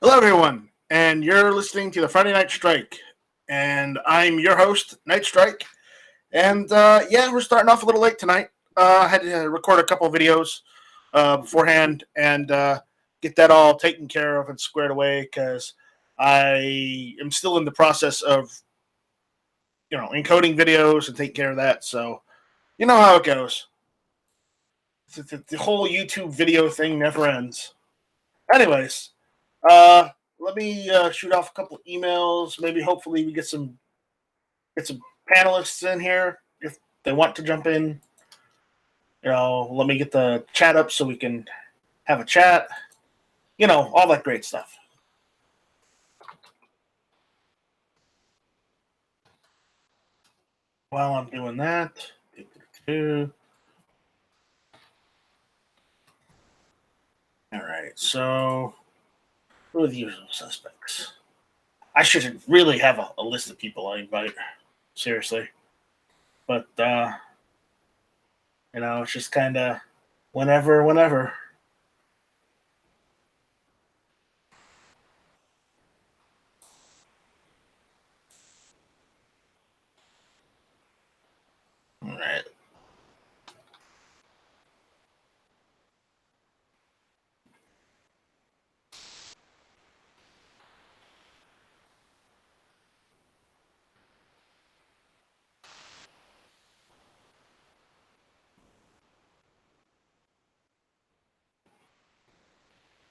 Hello, everyone, and you're listening to the Friday Night Strike, and I'm your host, Night Strike. And yeah, we're starting off a little late tonight. I had to record a couple of videos beforehand and get that all taken care of and squared away because I am still in the process of encoding videos and taking care of that. So you know how it goes. The whole YouTube video thing never ends. Anyways. Let me shoot off a couple of emails. Maybe, hopefully, we get some panelists in here if they want to jump in. Let me get the chat up so we can have a chat. All that great stuff. While I'm doing that, all right. So, who are the usual suspects? I should really have a list of people I invite. Seriously. But, it's just kind of whenever. All right.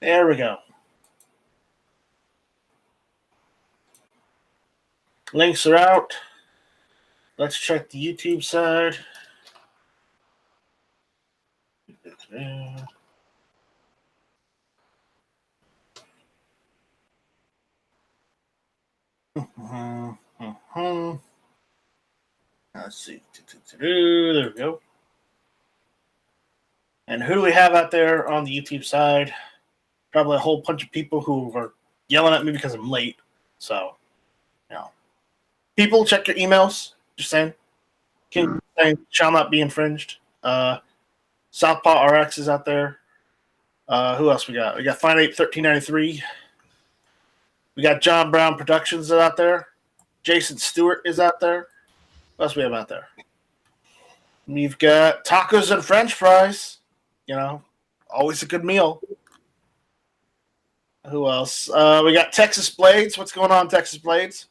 There we go. Links are out. Let's check the YouTube side. Let's see. There we go. And who do we have out there on the YouTube side? Probably a whole bunch of people who are yelling at me because I'm late. So, people, check your emails. Just saying. Shall not be infringed. Southpaw RX is out there. Who else we got? We got Fine 8 1393. We got John Brown Productions out there. Jason Stewart is out there. What else we have out there? We've got tacos and French fries. Always a good meal. Who else? We got Texas Blades. What's going on, Texas Blades?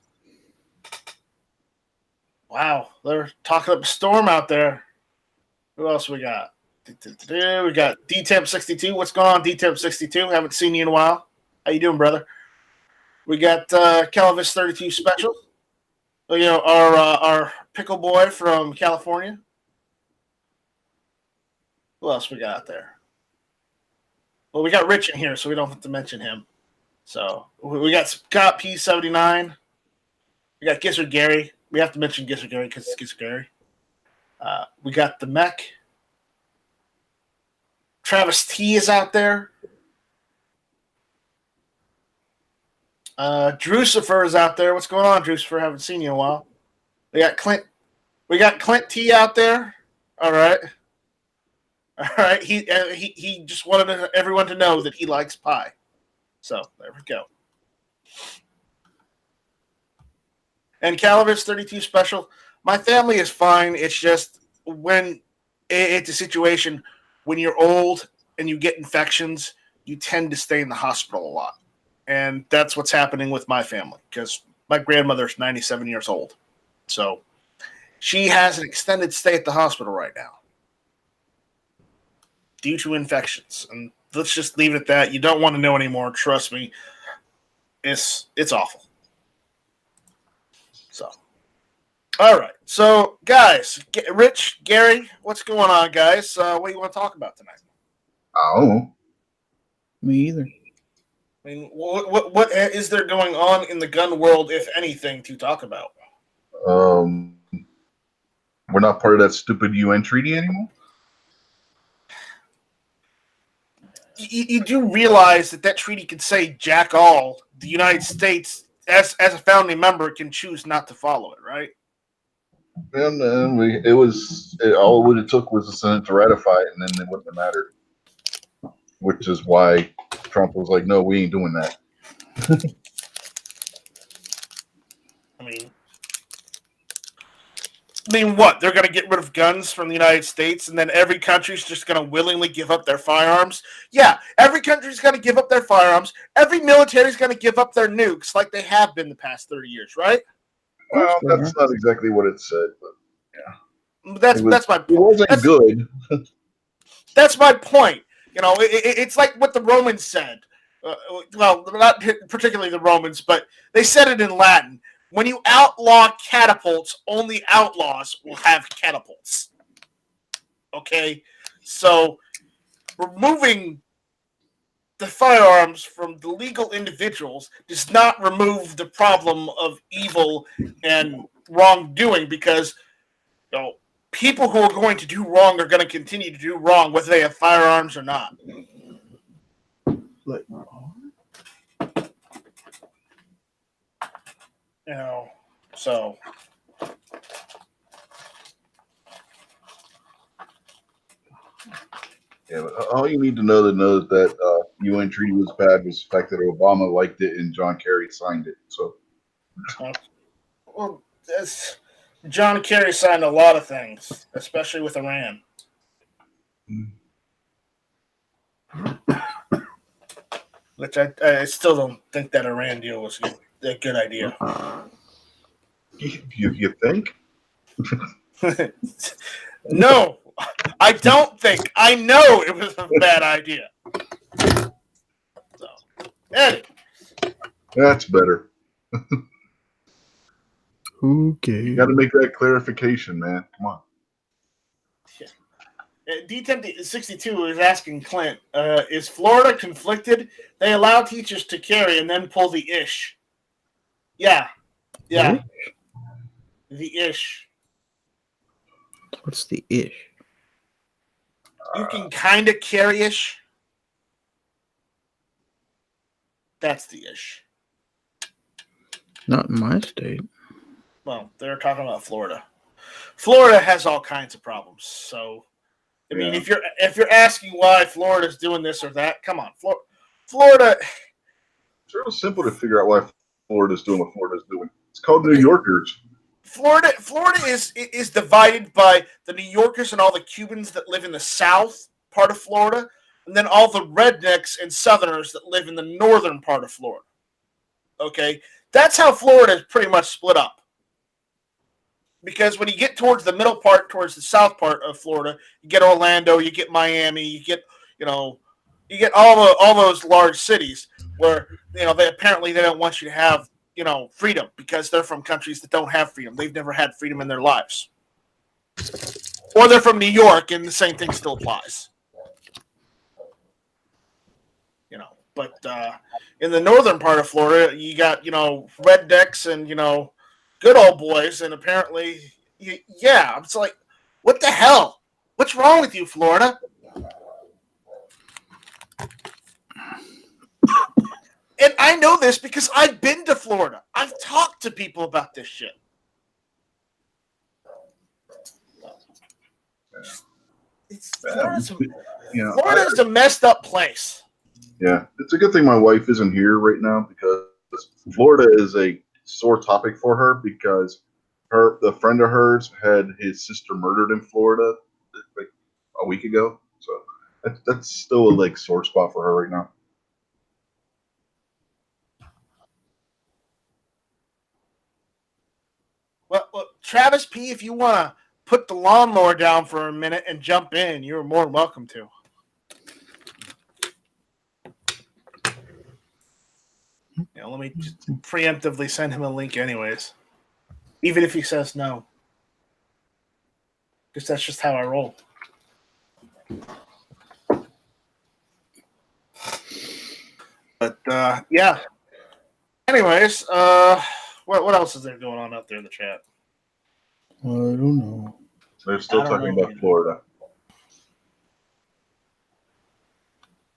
Wow, they're talking up a storm out there. Who else we got? We got D-Temp62. What's going on, D-Temp62? Haven't seen you in a while. How you doing, brother? We got Calavis 32 Special. Our pickle boy from California. Who else we got out there? Well, we got Rich in here, so we don't have to mention him. So we got Scott P79. We got Gizzard Gary. We have to mention Gizzard Gary because it's Gizzard Gary. We got the Mech. Travis T is out there. Drucifer is out there. What's going on, Drucifer? Haven't seen you in a while. We got Clint. We got Clint T out there. All right. He just wanted everyone to know that he likes pie. So there we go. And Calavis 32 Special. My family is fine. It's just when it's a situation when you're old and you get infections, you tend to stay in the hospital a lot. And that's what's happening with my family because my grandmother's 97 years old. So she has an extended stay at the hospital right now due to infections. And let's just leave it at that. You don't want to know anymore. Trust me. It's awful. So, all right. So, guys, Rich, Gary, what's going on, guys? What do you want to talk about tonight? Oh, me either. I mean, what is there going on in the gun world, if anything, to talk about? We're not part of that stupid UN treaty anymore. You do realize that treaty could say "jack all." The United States, as a founding member, can choose not to follow it, right? And all it took was the Senate to ratify it, and then it wouldn't have mattered. Which is why Trump was like, "No, we ain't doing that." I mean, what? They're going to get rid of guns from the United States, and then every country's just going to willingly give up their firearms? Yeah, every country's going to give up their firearms. Every military's going to give up their nukes, like they have been the past 30 years, right? Well, that's not exactly what it said, but yeah, that's my point. It wasn't good. That's my point. It's like what the Romans said. Well, not particularly the Romans, but they said it in Latin. When you outlaw catapults, only outlaws will have catapults. Okay? So, removing the firearms from the legal individuals does not remove the problem of evil and wrongdoing, because people who are going to do wrong are going to continue to do wrong, whether they have firearms or not. So. Yeah, but all you need to know that UN treaty was bad was the fact that Obama liked it and John Kerry signed it. So, well, John Kerry signed a lot of things, especially with Iran. Which I still don't think that Iran deal was a good idea. You think? No, I don't think. I know it was a bad idea. So, anyway. That's better. Okay. You got to make that clarification, man. Come on. D1062 is asking Clint, is Florida conflicted? They allow teachers to carry and then pull the ish. Yeah. The ish. What's the ish? You can kind of carry ish. That's the ish. Not in my state. Well, they're talking about Florida. Florida has all kinds of problems. So, I mean, if you're asking why Florida's doing this or that, come on, Florida. It's real simple to figure out why Florida's doing what Florida's doing. It's called New Yorkers. Florida is divided by the New Yorkers and all the Cubans that live in the south part of Florida, and then all the rednecks and Southerners that live in the northern part of Florida. Okay, that's how Florida is pretty much split up. Because when you get towards the middle part, towards the south part of Florida, you get Orlando, you get Miami, you get all those large cities where they don't want you to have freedom, because they're from countries that don't have freedom. They've never had freedom in their lives. Or they're from New York, and the same thing still applies. But in the northern part of Florida, you got rednecks and good old boys, and apparently, it's like, what the hell? What's wrong with you, Florida? And I know this because I've been to Florida. I've talked to people about this shit. Florida's a messed up place. Yeah, it's a good thing my wife isn't here right now, because Florida is a sore topic for her, because the friend of hers had his sister murdered in Florida like a week ago. So that's still a sore spot for her right now. Well, Travis P., if you want to put the lawnmower down for a minute and jump in, you're more than welcome to. Let me just preemptively send him a link anyways. Even if he says no. Because that's just how I roll. But, yeah. Anyways, what else is there going on out there in the chat? I don't know. They're still talking about Florida.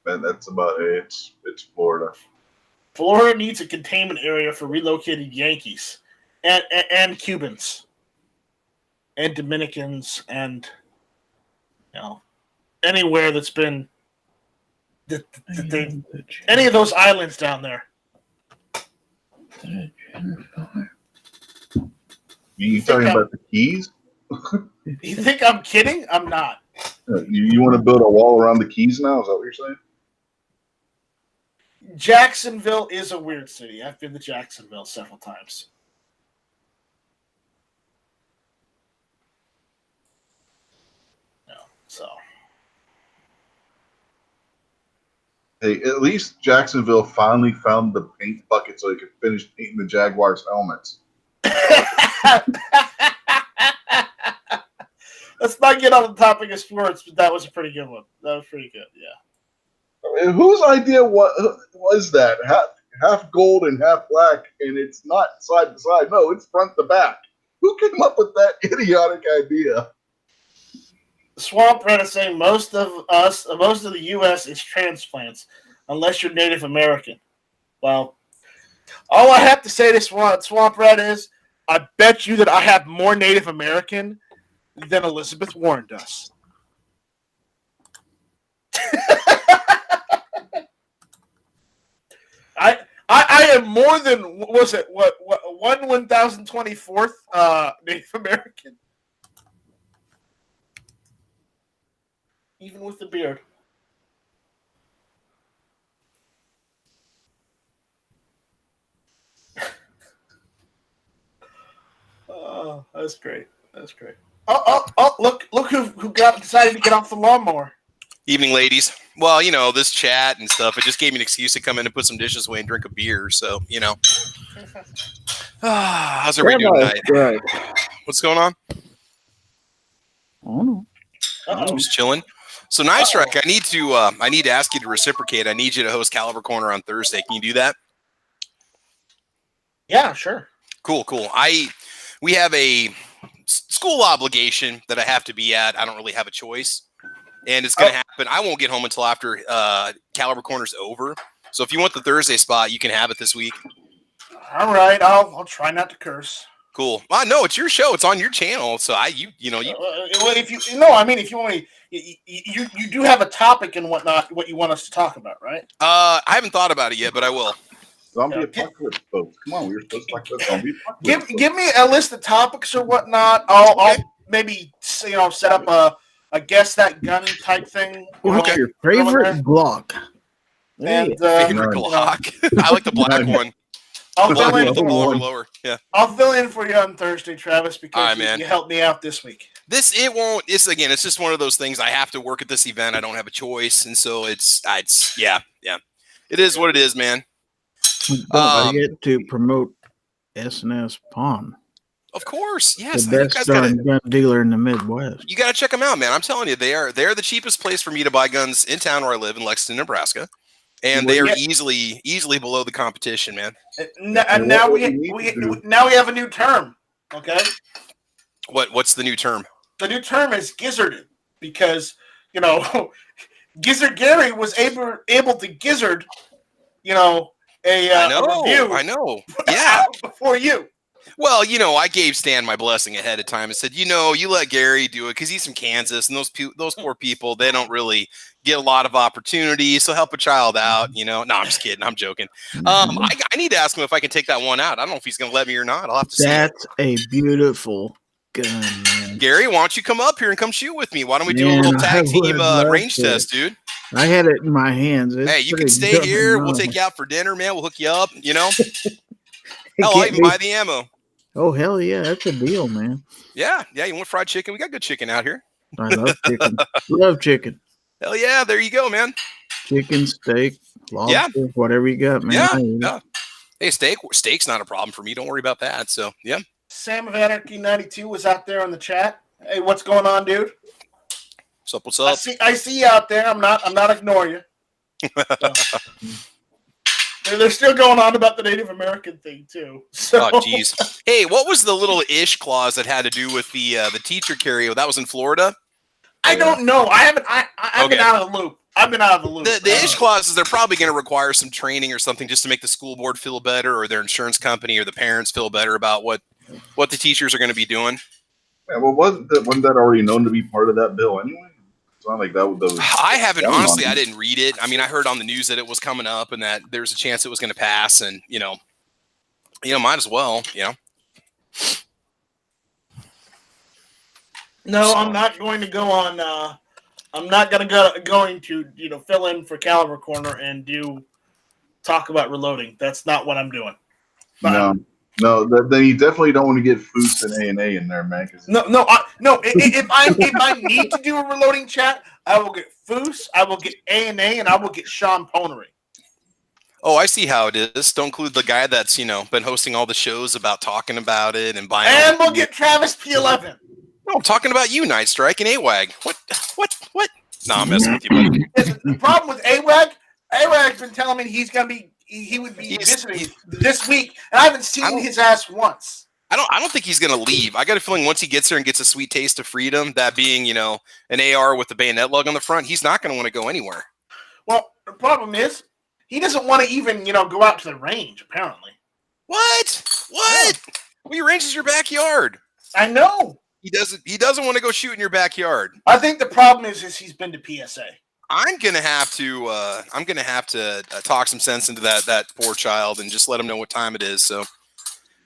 And that's about it. It's Florida. Florida needs a containment area for relocated Yankees and Cubans and Dominicans and anywhere that's been any of those islands down there. You talking about the keys? You think I'm kidding? I'm not. You want to build a wall around the keys now? Is that what you're saying? Jacksonville is a weird city. I've been to Jacksonville several times. No, so. Hey, at least Jacksonville finally found the paint bucket so they could finish painting the Jaguars' helmets. Let's not get on the topic of sports, but that was a pretty good one. That was pretty good, yeah. I mean, whose idea was that? Half gold and half black, and it's not side to side. No, it's front to back. Who came up with that idiotic idea? Swamp Red is saying most of the U.S. is transplants, unless you're Native American. Well, all I have to say to Swamp Red is, I bet you that I have more Native American than Elizabeth Warren does. I am more than, was it, what 1,024th Native American? Even with the beard. Oh, that's great. That's great. Oh, look who decided to get off the lawnmower. Evening, ladies. Well, this chat and stuff, it just gave me an excuse to come in and put some dishes away and drink a beer. So, how's everybody doing tonight? Right. What's going on? Oh, no. I'm just chilling. So, Night Strike, I need to ask you to reciprocate. I need you to host Caliber Corner on Thursday. Can you do that? Yeah, sure. Cool. We have a school obligation that I have to be at. I don't really have a choice. And it's going to happen. I won't get home until after Caliber Corner's over. So if you want the Thursday spot, you can have it this week. All right, I'll try not to curse. Cool. No, it's your show. It's on your channel. So Well, if you want me, you do have a topic and whatnot. What you want us to talk about, right? I haven't thought about it yet, but I will. Zombie apocalypse, folks. Come on, we were supposed to talk about zombie apocalypse. Give me a list of topics or whatnot. I'll maybe set up a guess that gun type thing. What's your favorite Glock? And favorite Glock. I like the black one. I'll Black fill one in with the muzzle lower. Yeah. I'll fill in for you on Thursday, Travis, because right, you helped me out this week. It's just one of those things. I have to work at this event. I don't have a choice, and so it's yeah. It is what it is, man. Don't forget to promote S&S Pawn. Of course, yes. The best gun dealer in the Midwest. You got to check them out, man. I'm telling you, they're the cheapest place for me to buy guns in town where I live in Lexington, Nebraska, and they are easily below the competition, man. And now we have a new term. Okay. What's the new term? The new term is gizzarded because Gizzard Gary was able to gizzard, a review. I know. Yeah. Before you. Well, I gave Stan my blessing ahead of time and said, you let Gary do it because he's from Kansas, and those poor people, they don't really get a lot of opportunities. So help a child out, No, I'm just kidding. I'm joking. I need to ask him if I can take that one out. I don't know if he's going to let me or not. I'll have to see. That's a beautiful gun, man. Gary, why don't you come up here and come shoot with me? Why don't we do a little tag team range test, dude? I had it in my hands. Hey, you can stay here. We'll take you out for dinner, man. We'll hook you up, Hell, I'll even buy the ammo. Oh, hell yeah. That's a deal, man. Yeah. You want fried chicken? We got good chicken out here. I love chicken. Love chicken. Hell yeah. There you go, man. Chicken, steak, lobster, whatever you got, man. Yeah. Hey, steak's not a problem for me. Don't worry about that. So, yeah. Sam of Anarchy 92 was out there on the chat. Hey, what's going on, dude? What's up? I see you out there. I'm not ignoring you. They're still going on about the Native American thing too. So. Oh, geez. Hey, what was the little ish clause that had to do with the teacher carry? That was in Florida. I don't know. I've been out of the loop. The ish clauses, they're probably going to require some training or something just to make the school board feel better, or their insurance company, or the parents feel better about what the teachers are going to be doing. Yeah, well, wasn't that already known to be part of that bill anyway? It's not like that was. I haven't, honestly. I didn't read it. I mean, I heard on the news that it was coming up and that there's a chance it was going to pass, and Might as well. No, I'm not going to go on. I'm not going to fill in for Caliber Corner and talk about reloading. That's not what I'm doing. No. Then you definitely don't want to get Foose and A&A in there, man. No. If I need to do a reloading chat, I will get Foose, I will get A&A, and I will get Sean Ponery. Oh, I see how it is. Don't include the guy that's been hosting all the shows about talking about it and buying. And we'll get Travis P11. No, I'm talking about you, Night Strike and AWAG. What? No, I'm messing with you, buddy. The problem with AWAG's been telling me he would be visiting this week, and I haven't seen his ass once. I don't think he's gonna leave. I got a feeling once he gets there and gets a sweet taste of freedom, that being an AR with the bayonet lug on the front, he's not gonna want to go anywhere. Well, the problem is he doesn't want to even go out to the range. Apparently. What? Yeah. Well, your range is your backyard. I know. He doesn't want to go shoot in your backyard. I think the problem is he's been to PSA. I'm gonna have to talk some sense into that poor child and just let him know what time it is. So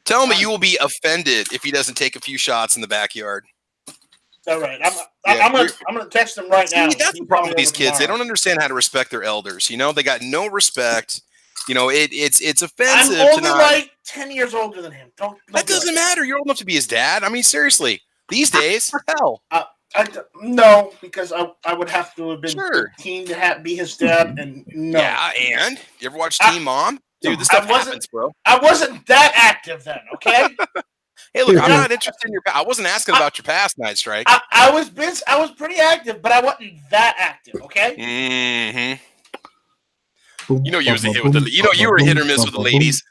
tell him that you will be offended if he doesn't take a few shots in the backyard. All right, I'm gonna text him right now. That's the problem with these kids. They don't understand how to respect their elders. They got no respect. It's offensive. I'm only like 10 years older than him. That doesn't matter. You're old enough to be his dad. I mean, seriously. These days, hell. No, because I would have to have been 13 to be his dad, and no. Yeah, and you ever watch Teen Mom? Dude, this stuff happens, bro. I wasn't that active then, okay? Hey, look, I'm not interested in your past. I wasn't asking about your past, Night Strike. I was pretty active, but I wasn't that active, okay? Mm-hmm. You was a hit with you were a hit or miss with the ladies.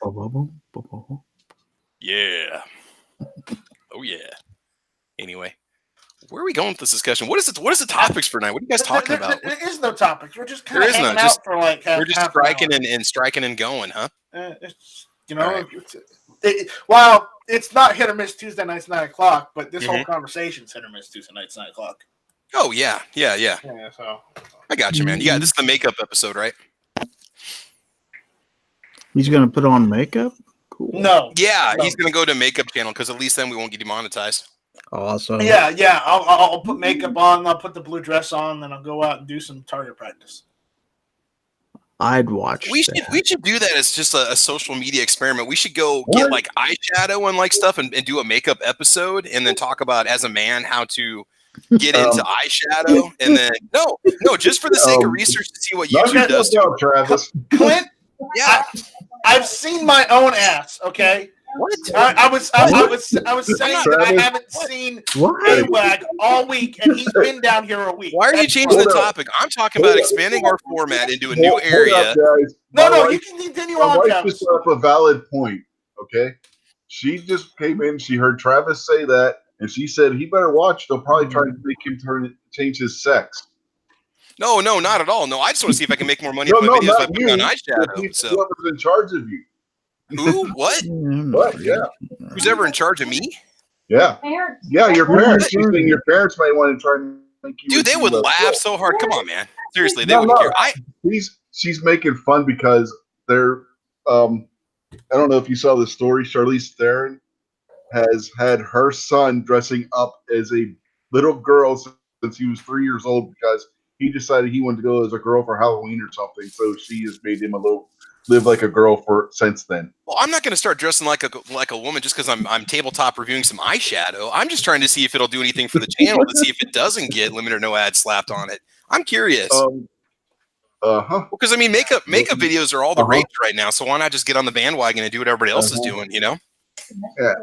Yeah. Oh, yeah. Anyway, where are we going with this discussion? What is the topics for tonight? What are you guys talking about? There is no topics. We're just kind of hanging out for like half. We're just striking and striking and going, huh? Well, it's not hit or miss Tuesday nights 9 o'clock, but this whole conversation's hit or miss Tuesday nights 9 o'clock. Oh yeah. So I got you, man. This is the makeup episode, right? He's gonna put on makeup. Cool. No. Yeah, he's gonna go to makeup channel because at least then we won't get demonetized. Awesome. Yeah. I'll put makeup on. I'll put the blue dress on. Then I'll go out and do some target practice. I'd watch. We should do that as just a social media experiment. We should go get like eyeshadow and like stuff and do a makeup episode and then talk about as a man how to get into eyeshadow and then no, just for the sake of research to see what YouTube does. Travis. Clint. Yeah. I've seen my own ass. Okay. What? I was saying that I haven't seen AWAG all week, and he's been down here a week. Why are you changing the topic? I'm talking about expanding our format into a new area. No, you can continue on. My wife just brought up a valid point. Okay, she just came in. She heard Travis say that, and she said he better watch. They'll probably try to make him change his sex. No, not at all. No, I just want to see if I can make more money with my videos by putting on eyeshadow. So whoever's in charge of you. Who? What? What? Yeah. Who's ever in charge of me? Yeah. Yeah, your parents. She's saying your parents might want to try and make you. Dude, they would laugh so hard. Come on, man. Seriously, they wouldn't care. She's making fun because they're. I don't know if you saw the story. Charlize Theron has had her son dressing up as a little girl since he was 3 years old because he decided he wanted to go as a girl for Halloween or something. So she has made him live like a girl since then. Well, I'm not going to start dressing like a woman just because I'm tabletop reviewing some eyeshadow. I'm just trying to see if it'll do anything for the channel to see if it doesn't get limited or no ads slapped on it. I'm curious. Because I mean, makeup videos are all the rage right now. So why not just get on the bandwagon and do what everybody else is doing? Yeah.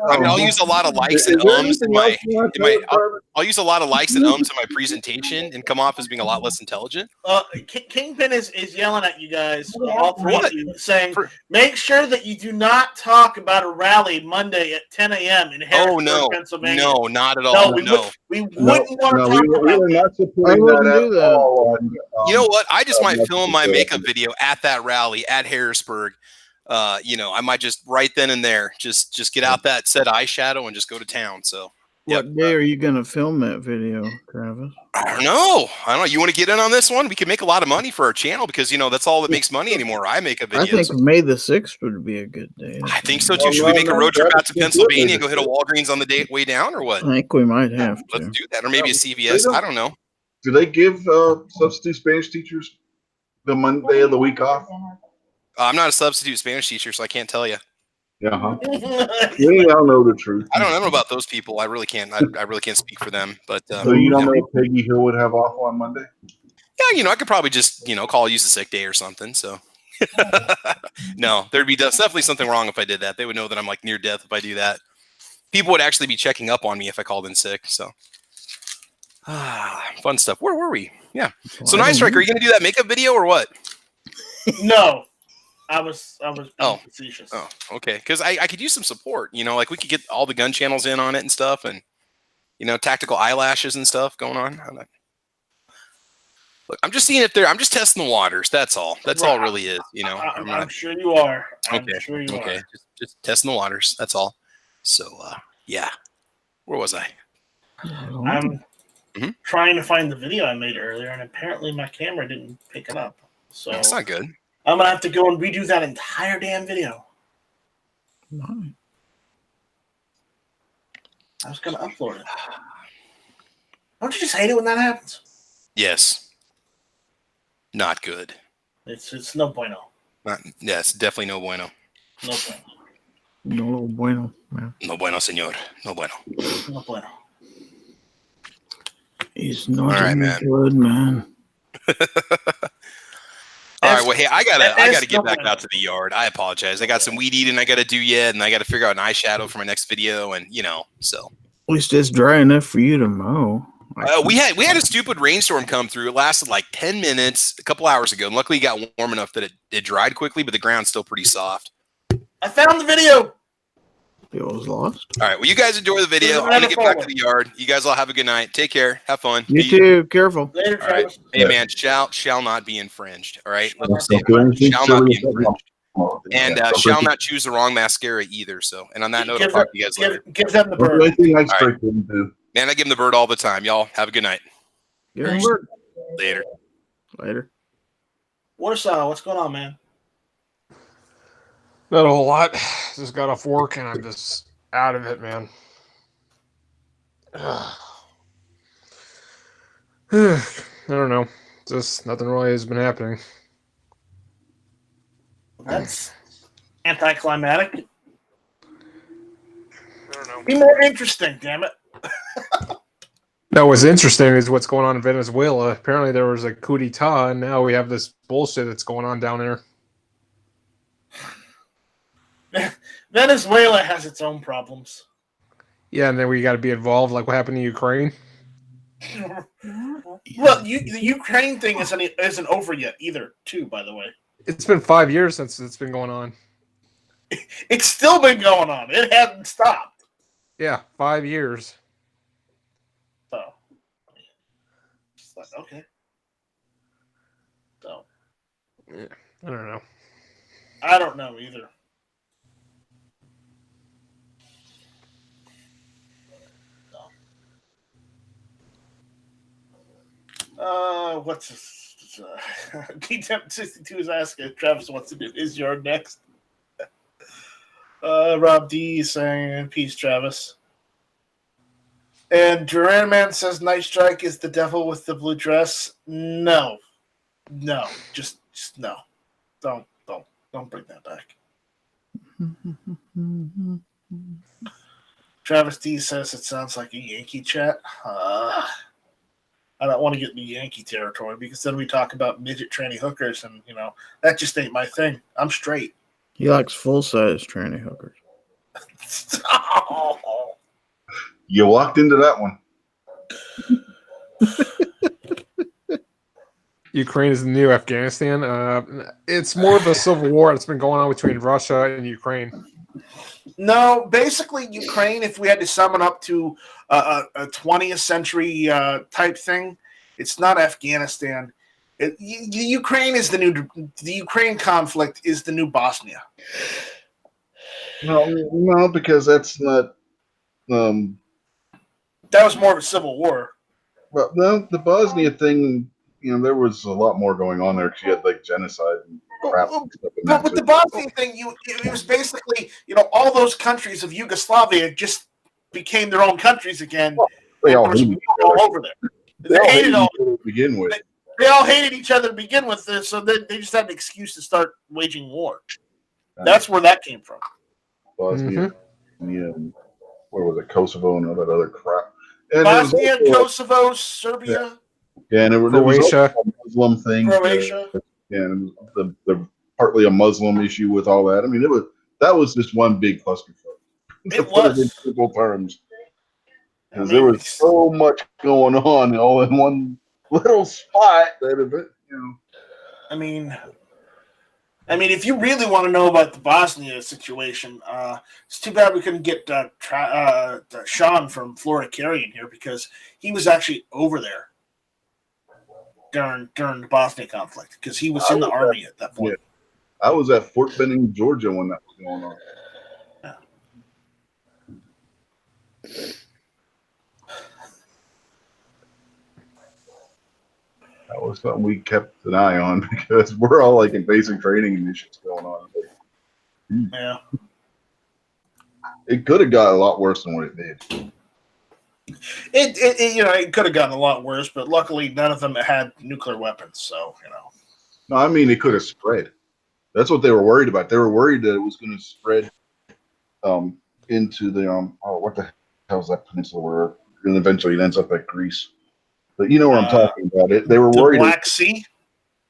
I mean, I'll use a lot of likes and ums in my. I'll use a lot of likes and ums in my presentation and come off as being a lot less intelligent. Kingpin is yelling at you guys, all three of you, saying, make sure that you do not talk about a rally Monday at 10 a.m. in Harrisburg, Pennsylvania. No, not at all. We wouldn't want to talk about that. Not supporting that at all. You know what? I just might film my makeup video at that rally at Harrisburg. I might just right then and there just get out that said eyeshadow and just go to town. So What day are you gonna film that video, Travis? I don't know. You want to get in on this one? We can make a lot of money for our channel because that's all that makes money anymore. I make a video. I think May the 6th would be a good day. I think so too. Should we make a road trip out to Pennsylvania and go hit a Walgreens on the way down, or what? I think we might have to. Let's do that, or maybe a CVS. I don't know. Do they give substitute Spanish teachers the Monday of the week off? I'm not a substitute Spanish teacher, so I can't tell you. Yeah, huh? We all know the truth. I don't know about those people. I really can't. I really can't speak for them. But so you don't know if Peggy Hill would have off on Monday? Yeah, I could probably just call use a sick day or something. So no, there'd be definitely something wrong if I did that. They would know that I'm like near death if I do that. People would actually be checking up on me if I called in sick. So fun stuff. Where were we? Yeah. So Night Strike, are you gonna do that makeup video or what? No. I was being facetious. Oh, okay. Because I could use some support. Like we could get all the gun channels in on it and stuff, and tactical eyelashes and stuff going on. Look, I'm just seeing if I'm just testing the waters. That's all. That's all it really is. I'm sure you are. Okay. Sure you okay. Are. Just testing the waters. That's all. So yeah. Where was I? I'm trying to find the video I made earlier, and apparently my camera didn't pick it up. So that's not good. I'm gonna have to go and redo that entire damn video. Nice. I was gonna upload it. Don't you just hate it when that happens? Yes. Not good. It's no bueno. It's definitely no bueno. No bueno. No bueno, man. No bueno, señor. No bueno. No bueno. He's not good, man. All right, well, hey, I gotta get back out to the yard. I apologize. I got some weed eating I gotta do yet, and I gotta figure out an eyeshadow for my next video, and so. At least it's dry enough for you to mow. We had a stupid rainstorm come through. It lasted like 10 minutes a couple hours ago, and luckily it got warm enough that it dried quickly, but the ground's still pretty soft. I found the video. It was lost. All right, well, you guys enjoy the video. I'm gonna get back to the yard. You guys all have a good night. Take care. Have fun. You too. Careful. Later, all right. Hey, man, shall not be infringed. All right. Shall not be infringed. And shall not choose the wrong mascara either. So, and on that note, I'll talk to you guys later. Give them the bird. Right. Man, I give them the bird all the time. Y'all have a good night. Give them the bird. Later. What's going on, man? Not a whole lot. Just got off work and I'm just out of it, man. I don't know. Just nothing really has been happening. That's anticlimactic. I don't know. Be more interesting, damn it. No, what's interesting is what's going on in Venezuela. Apparently there was a coup d'etat, and now we have this bullshit that's going on down there. Venezuela has its own problems. Yeah, and then we got to be involved, like what happened in Ukraine. Well, the Ukraine thing isn't over yet either, too, by the way. It's been 5 years since it's been going on. It's still been going on. It hasn't stopped. Yeah, 5 years. So, it's like, okay. So, yeah, I don't know. I don't know either. What's this? D-Temp62 is asking if Travis wants to do his yard next. Rob D is saying, peace, Travis. And Duran Man says, Night Strike is the devil with the blue dress. No. Just no. Don't bring that back. Travis D says it sounds like a Yankee chat. I don't want to get into Yankee territory because then we talk about midget tranny hookers, and that just ain't my thing. I'm straight. He likes full-size tranny hookers. Oh. You walked into that one. Ukraine is the new Afghanistan. It's more of a civil war that's been going on between Russia and Ukraine. No, basically Ukraine, if we had to sum it up to a 20th century type thing, it's not Afghanistan. The Ukraine conflict is the new Bosnia. No, because that's not That was more of a civil war. Well, no, the Bosnia thing, there was a lot more going on there because you had like genocide and crap and stuff in But that with too. the Bosnian thing, it was basically, all those countries of Yugoslavia just became their own countries again. They and all there was hated each war other. all over there. They all hated each other to begin with. They all hated each other to begin with, so they just had an excuse to start waging war. That's where that came from. Bosnia, where was it? Kosovo and all that other crap. And Bosnia, Kosovo, Serbia. Yeah, and it was Croatia. also a Muslim thing. Croatia. And the partly a Muslim issue with all that. I mean, that was just one big clusterfuck. It was. In simple terms. Because there was so much going on all in one little spot that I mean, if you really want to know about the Bosnia situation, it's too bad we couldn't get Sean from Florida Carrying here because he was actually over there during the Bosnia conflict because he was in the army at that point. Yeah. I was at Fort Benning, Georgia when that was going on. That was something we kept an eye on because we're all like in basic training and this shit's going on. Yeah. It could have got a lot worse than what it did. It could have gotten a lot worse, but luckily none of them had nuclear weapons, so. No, I mean it could have spread. That's what they were worried about. They were worried that it was going to spread into the what the hell is that peninsula where and eventually it ends up at Greece. But you know where I'm talking about. They were worried. The Black Sea?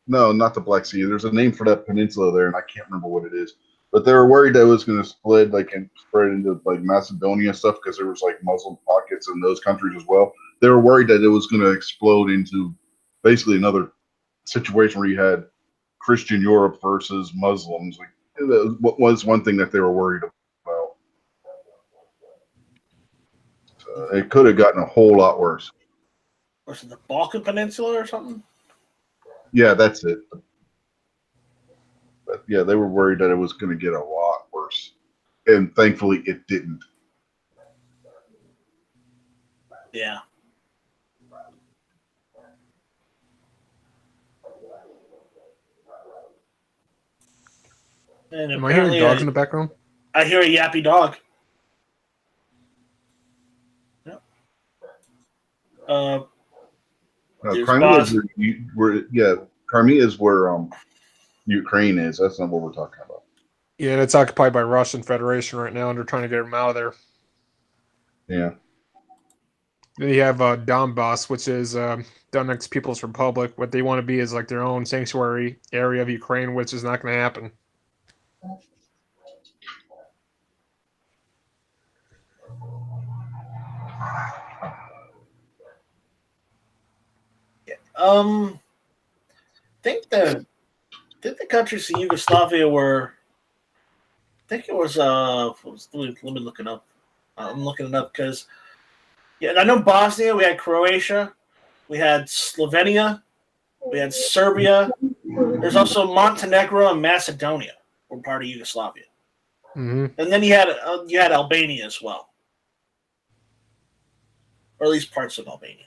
No, not the Black Sea. There's a name for that peninsula there, and I can't remember what it is. But they were worried that it was going to spread into like Macedonia stuff because there was like Muslim pockets in those countries as well. They were worried that it was going to explode into basically another situation where you had Christian Europe versus Muslims. Like, what was one thing that they were worried about? It could have gotten a whole lot worse. Was it the Balkan Peninsula or something? Yeah, that's it. But yeah, they were worried that it was going to get a lot worse. And thankfully, it didn't. Yeah. And am I hearing dogs in the background? I hear a yappy dog. Yep. Crimea is where Ukraine is. That's not what we're talking about. Yeah, and it's occupied by Russian Federation right now, and they're trying to get them out of there. Yeah. Then you have Donbass, which is Donetsk People's Republic. What they want to be is like their own sanctuary area of Ukraine, which is not going to happen. Think the countries in Yugoslavia were. I think it was. Let me look it up. I'm looking it up because. Yeah, I know Bosnia. We had Croatia. We had Slovenia. We had Serbia. There's also Montenegro and Macedonia were part of Yugoslavia. Mm-hmm. And then you had Albania as well, or at least parts of Albania.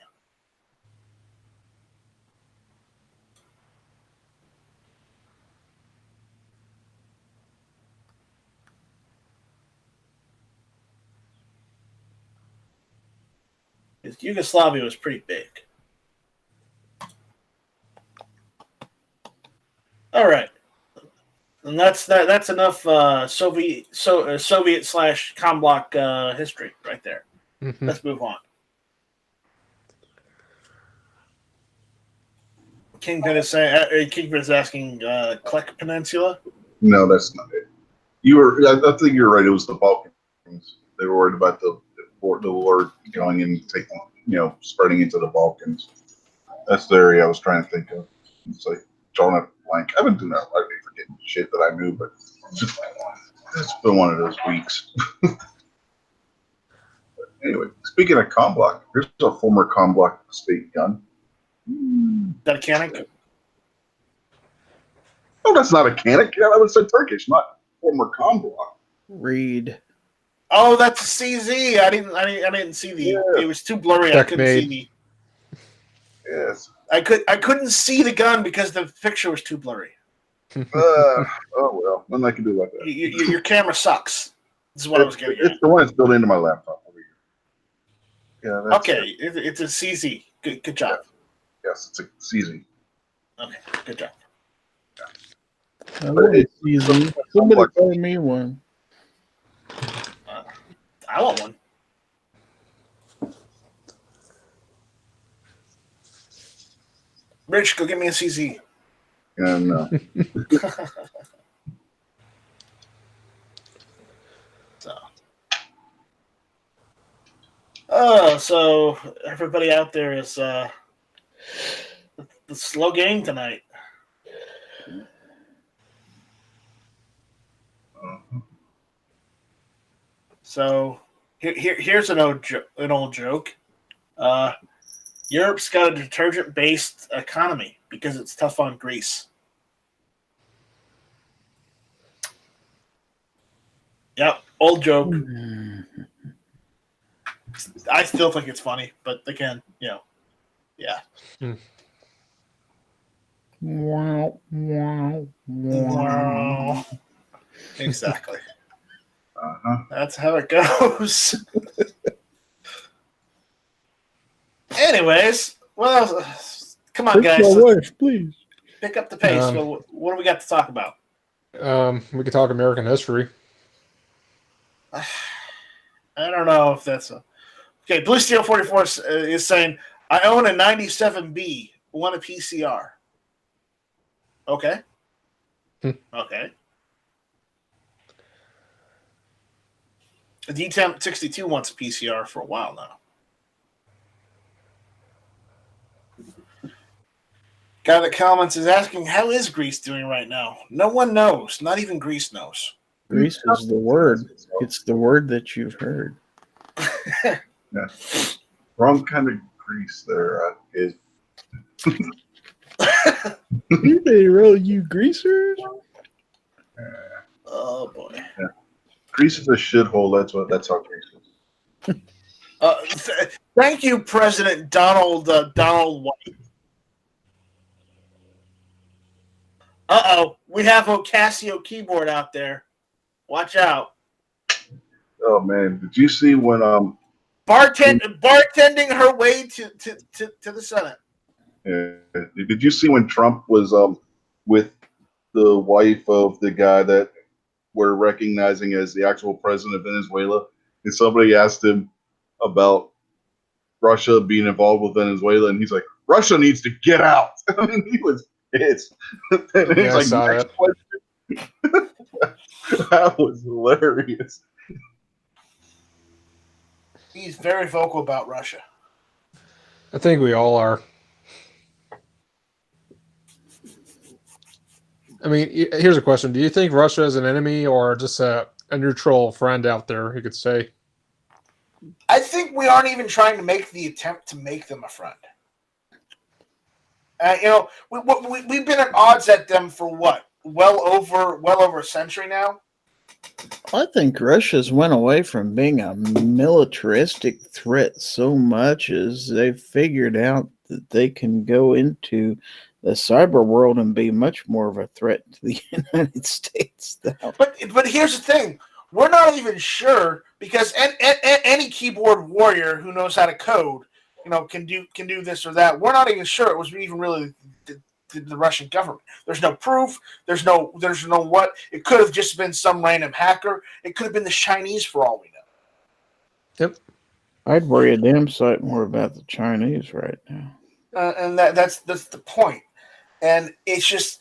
Yugoslavia was pretty big. All right, and that's enough Soviet / Com Block history right there. Mm-hmm. Let's move on. Kingpin is asking Klek Peninsula. No, that's not it. I think you're right. It was the Balkans. They were worried about the war going and taking, spreading into the Balkans. That's the area I was trying to think of. It's like drawing a blank. I've been doing that lately, forgetting shit that I knew, but it's been one of those weeks. Anyway, speaking of Com Block, here's a former Com Block state gun. Is that a Canik? Oh, that's not a Canik. Yeah, I would say Turkish, not former Com Block. Read. Oh, that's a CZ. I didn't see the. Yeah. It was too blurry. I couldn't see the. Yes. I couldn't see the gun because the picture was too blurry. Oh well, nothing I can do about that. Your camera sucks. This is what I was getting It's at. the one that's built into my laptop over here. Yeah, that's Okay, it's a CZ. Good job. Yes, it's a CZ. Okay, good job. I want a CZ. Somebody buy me one. I want one. Rich, go get me a CZ. And so everybody out there is the slow game tonight. So here's an old joke. Europe's got a detergent-based economy because it's tough on Greece. Yep, old joke. I still think it's funny, but again, yeah. Wow. Wow. Exactly. uh-huh. That's how it goes. Anyways, well, come on, guys. My wife, please. Pick up the pace. What do we got to talk about? We could talk American history. I don't know if that's okay. Blue Steel 44 is saying, I own a 97B, want a PCR. Okay. Okay. The D-Temp 62 wants a PCR for a while now. Guy that comments is asking, how is Greece doing right now? No one knows. Not even Greece knows. Greece is the word. It's the word that you've heard. Yeah. Wrong kind of grease there is. You made all you greasers? Oh boy. Yeah. Greece is a shithole. That's how Greece is. Thank you, President Donald White. We have a Casio keyboard out there. Watch out. Oh man, did you see when bartending her way to the Senate? Yeah. Did you see when Trump was with the wife of the guy that we're recognizing as the actual president of Venezuela, and somebody asked him about Russia being involved with Venezuela, and he's like, Russia needs to get out. I mean, he was pissed. And he's I saw next that. question. That was hilarious. He's very vocal about Russia. I think we all are. I mean, here's a question. Do you think Russia is an enemy or just a neutral friend out there, you could say? I think we aren't even trying to make the attempt to make them a friend. We've been at odds at them for what? Well over a century now. I think Russia's went away from being a militaristic threat so much as they've figured out that they can go into the cyber world and be much more of a threat to the United States. But here's the thing. We're not even sure because any keyboard warrior who knows how to code, can do this or that. We're not even sure it was even really the Russian government. There's no proof. There's no what. It could have just been some random hacker. It could have been the Chinese for all we know. Yep. I'd worry a damn sight more about the Chinese right now. And that's the point. And it's just,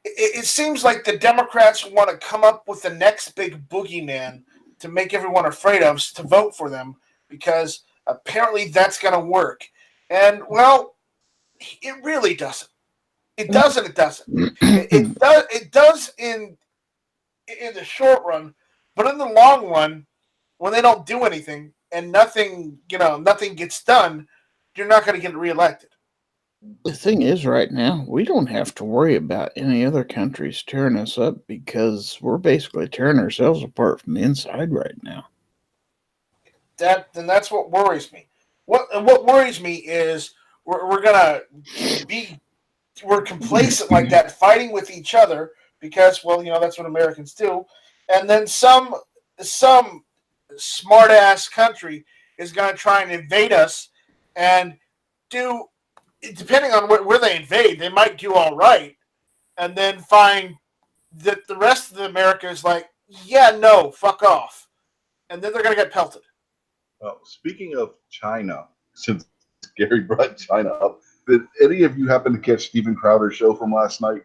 it seems like the Democrats want to come up with the next big boogeyman to make everyone afraid of, to vote for them, because apparently that's going to work. And, well, it really doesn't. It doesn't. It doesn't. It does in the short run, but in the long run, when they don't do anything and nothing gets done, you're not going to get reelected. The thing is, right now, we don't have to worry about any other countries tearing us up because we're basically tearing ourselves apart from the inside right now. That's what worries me. What worries me is we're gonna we're complacent like that, fighting with each other because, well, that's what Americans do, and then some smart ass country is gonna try and invade us, and do depending on where they invade, they might do all right, and then find that the rest of America is like, yeah, no, fuck off, and then they're gonna get pelted. Speaking of China, since Gary brought China up, did any of you happen to catch Steven Crowder's show from last night?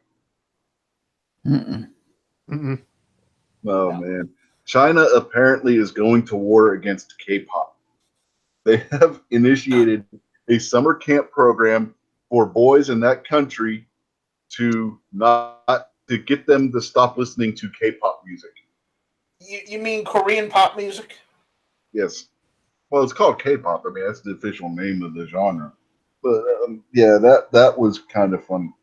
Mm-mm. Mm-mm. Oh, man. China apparently is going to war against K-pop. They have initiated a summer camp program for boys in that country to get them to stop listening to K-pop music. You mean Korean pop music? Yes. Well, it's called K-pop. I mean, that's the official name of the genre. But yeah, that was kind of funny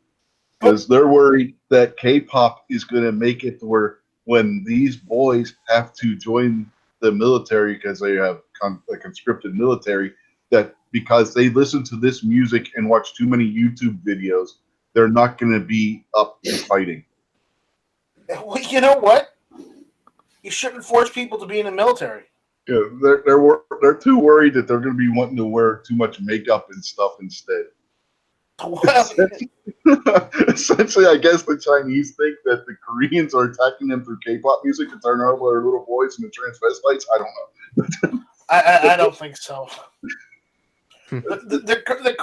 because they're worried that K-pop is going to make it to where when these boys have to join the military because they have a conscripted military, that because they listen to this music and watch too many YouTube videos, they're not going to be up to fighting. Well, you know what? You shouldn't force people to be in the military. Yeah, they're too worried that they're going to be wanting to wear too much makeup and stuff instead. Well, Essentially, I guess the Chinese think that the Koreans are attacking them through K-pop music to turn all their little boys into transvestites. I don't know. I don't think so. The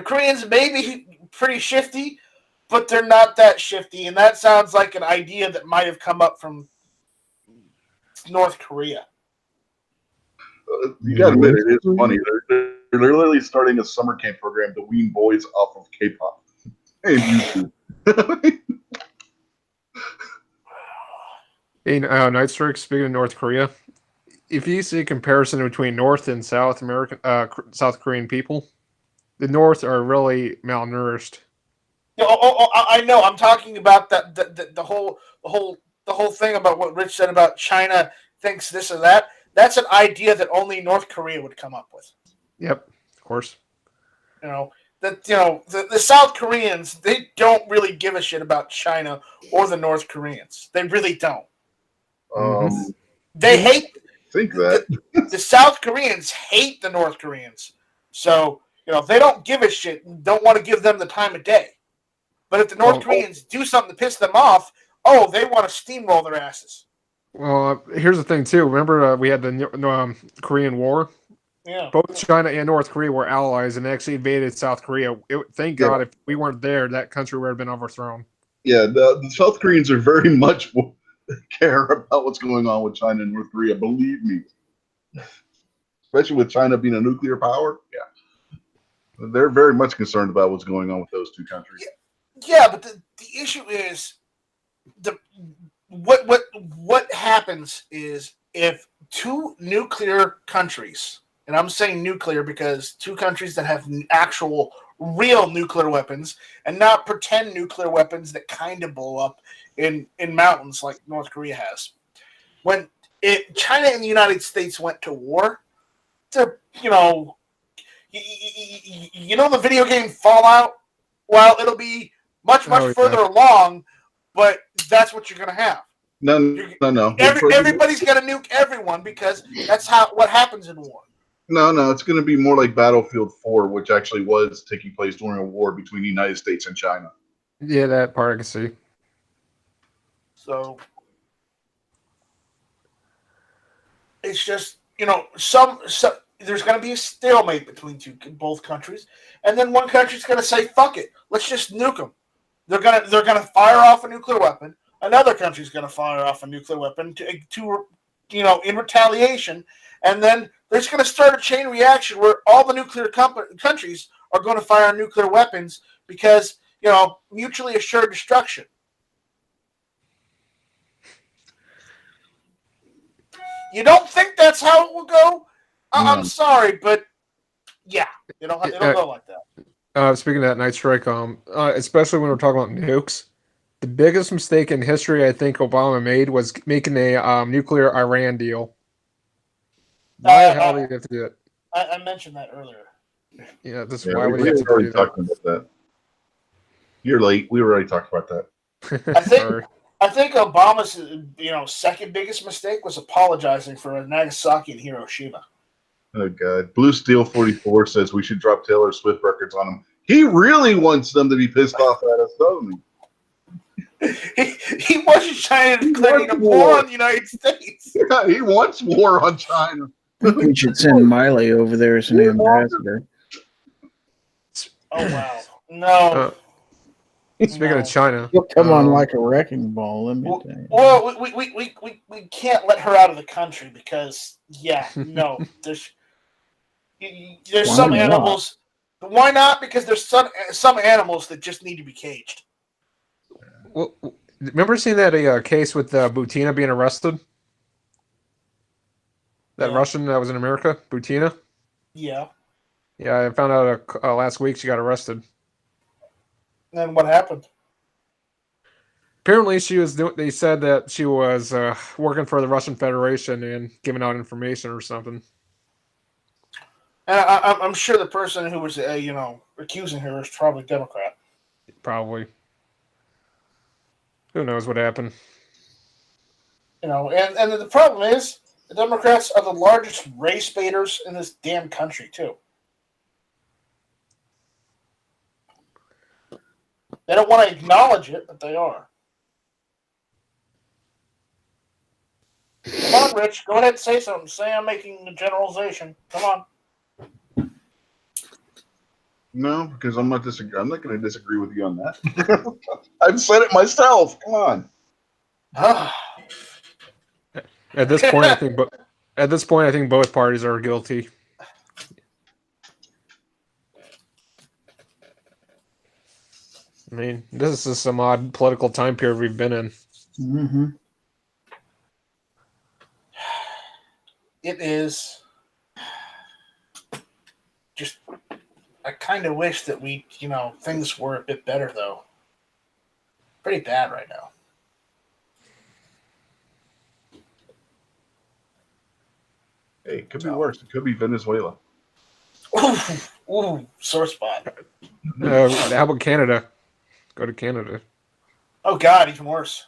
Koreans may be pretty shifty, but they're not that shifty, and that sounds like an idea that might have come up from North Korea. You gotta admit, it is funny. They're literally starting a summer camp program to wean boys off of K-pop and YouTube. Hey, Night Strike, speaking of North Korea, if you see a comparison between North and South South Korean people, the North are really malnourished. I know. I'm talking about the whole thing about what Rich said about China thinks this or that. That's an idea that only North Korea would come up with. Yep, of course. The South Koreans, they don't really give a shit about China or the North Koreans. They really don't. They hate. Think that the South Koreans hate the North Koreans, so they don't give a shit and don't want to give them the time of day. But if the North Koreans do something to piss them off, they want to steamroll their asses. Well, here's the thing too. Remember, we had the Korean War. Yeah. Both China and North Korea were allies and actually invaded South Korea. Thank God, if we weren't there, that country would have been overthrown. Yeah, the South Koreans are very much care about what's going on with China and North Korea. Believe me, especially with China being a nuclear power. Yeah, they're very much concerned about what's going on with those two countries. Yeah, but the issue is what happens is if two nuclear countries, and I'm saying nuclear because two countries that have actual real nuclear weapons and not pretend nuclear weapons that kind of blow up in mountains like North Korea has. When China and the United States went to war, they're, the video game Fallout? Well, it'll be much further along, but that's what you're going to have. No. Everybody's going to nuke everyone because that's what happens in war. No, it's going to be more like Battlefield 4, which actually was taking place during a war between the United States and China. Yeah, that part I can see. So it's just, there's going to be a stalemate between both countries, and then one country's going to say, "Fuck it, let's just nuke them." They're gonna fire off a nuclear weapon. Another country's going to fire off a nuclear weapon to in retaliation, and then there's going to start a chain reaction where all the nuclear countries are going to fire nuclear weapons because mutually assured destruction. You don't think that's how it will go? I'm sorry, but yeah, it'll go like that. Speaking of that Night Strike, especially when we're talking about nukes, the biggest mistake in history I think Obama made was making a nuclear Iran deal. Why the hell did he have to do it? I mentioned that earlier. Yeah, just Yeah, why would he we have were to already do talking about that. You're late. We already talked about that. that? Sorry. I think Obama's second biggest mistake was apologizing for Nagasaki and Hiroshima. Oh God, Blue Steel 44 says we should drop Taylor Swift records on him. He really wants them to be pissed off at us, doesn't He wasn't trying to declare war on the United States. he? Yeah, he wants war on China. We should send Miley over there as an ambassador. Oh wow, no. Speaking of China, He'll come on like a wrecking ball. Let me tell you. Well, we can't let her out of the country because there's some animals. Why not? Because there's some animals that just need to be caged. well, remember seeing that case with Butina being arrested? That Russian that was in America, Butina. Yeah. Yeah, I found out last week she got arrested. And what happened? Apparently, they said that she was working for the Russian Federation and giving out information or something. And I'm sure the person who was accusing her is probably Democrat. Probably. Who knows what happened? And the problem is the Democrats are the largest race baiters in this damn country too. They don't want to acknowledge it, but they are. Come on, Rich. Go ahead and say something. Say I'm making a generalization. Come on. No, because I'm not going to disagree with you on that. I've said it myself. Come on. At this point, I think both parties are guilty. I mean, this is some odd political time period we've been in. Mm-hmm. It is. Just, I kind of wish that things were a bit better, though. Pretty bad right now. Hey, it could be worse. It could be Venezuela. Ooh, sore spot. How about Canada? Go to Canada. Oh, God, even worse.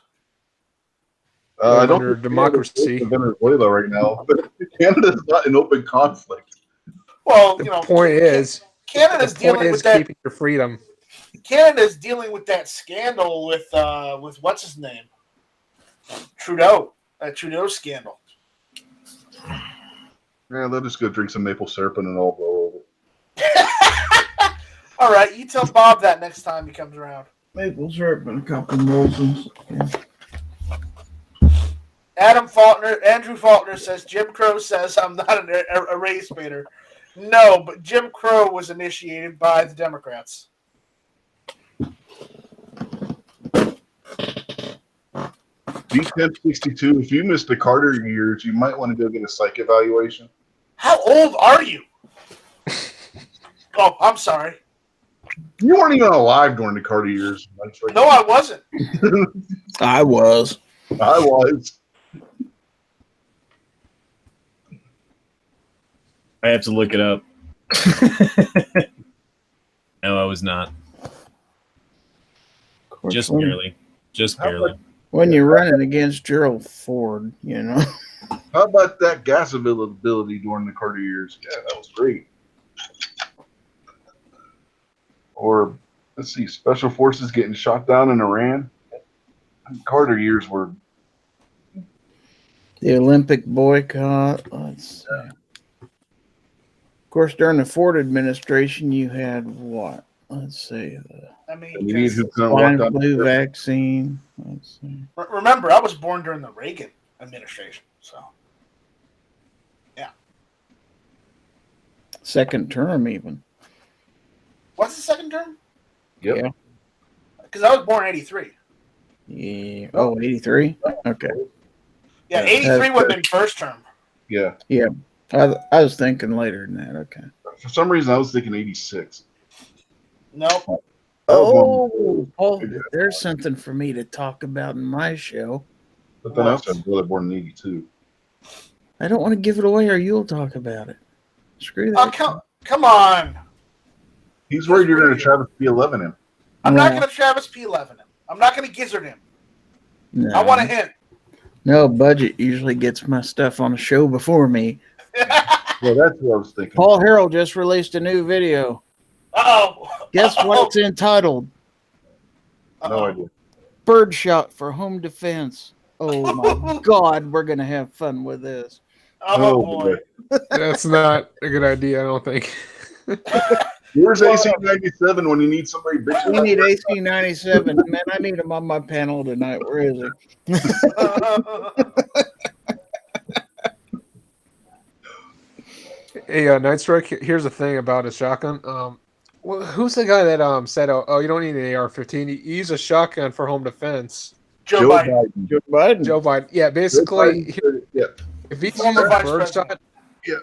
I don't under think democracy. Venezuela right now, but Canada's not in open conflict. Well, The point is, Canada's dealing with that. Keeping your freedom. Canada's dealing with that scandal with what's his name, Trudeau. That Trudeau scandal. Yeah, they'll just go drink some maple syrup and then all blow over. All right, you tell Bob that next time he comes around. Maple syrup and a couple Molsons. Andrew Faulkner says Jim Crow says I'm not a race baiter. No, but Jim Crow was initiated by the Democrats. B1062, if you missed the Carter years, you might want to go get a psych evaluation. How old are you? Oh, I'm sorry. You weren't even alive during the Carter years. No, I wasn't. I was. I was. I have to look it up. No, I was not. Just barely. Just barely. When you're running against Gerald Ford, How about that gas availability during the Carter years? Yeah, that was great. Or, let's see, Special Forces getting shot down in Iran. Carter years were... The Olympic boycott. Let's see. Of course, during the Ford administration, you had what? Let's see. The swine flu vaccine. Let's see. Remember, I was born during the Reagan administration, so yeah. Second term, even. What's the second term? Yep. Yeah. Because I was born in 83. Yeah. Oh, 83? Okay. Yeah, 83 would have been first term. Yeah. Yeah. I was thinking later than that. Okay. For some reason, I was thinking 86. Nope. Oh, there's something for me to talk about in my show. But then I also have Brother Born Needy too. I don't want to give it away, or you'll talk about it. Screw that. Oh, come on. He's worried you're going to Travis P11 him. I'm not going to Travis P11 him. I'm not going to gizzard him. No. I want a hint. No, Budget usually gets my stuff on the show before me. Well, that's what I was thinking. Paul Harrell just released a new video. Uh-oh. Guess what it's entitled? No idea. Birdshot for home defense. Oh my God, we're going to have fun with this. Oh boy. That's not a good idea, I don't think. Where's AC97 when you need somebody bitching? We need AC97. Man, I need him on my panel tonight. Where is he? Hey, Night Strike, here's the thing about a shotgun. Well, who's the guy that said, oh, you don't need an AR-15? You use a shotgun for home defense. Joe Biden. Joe Biden. Joe Biden. Yeah, basically, if he's using Former vice birdshot,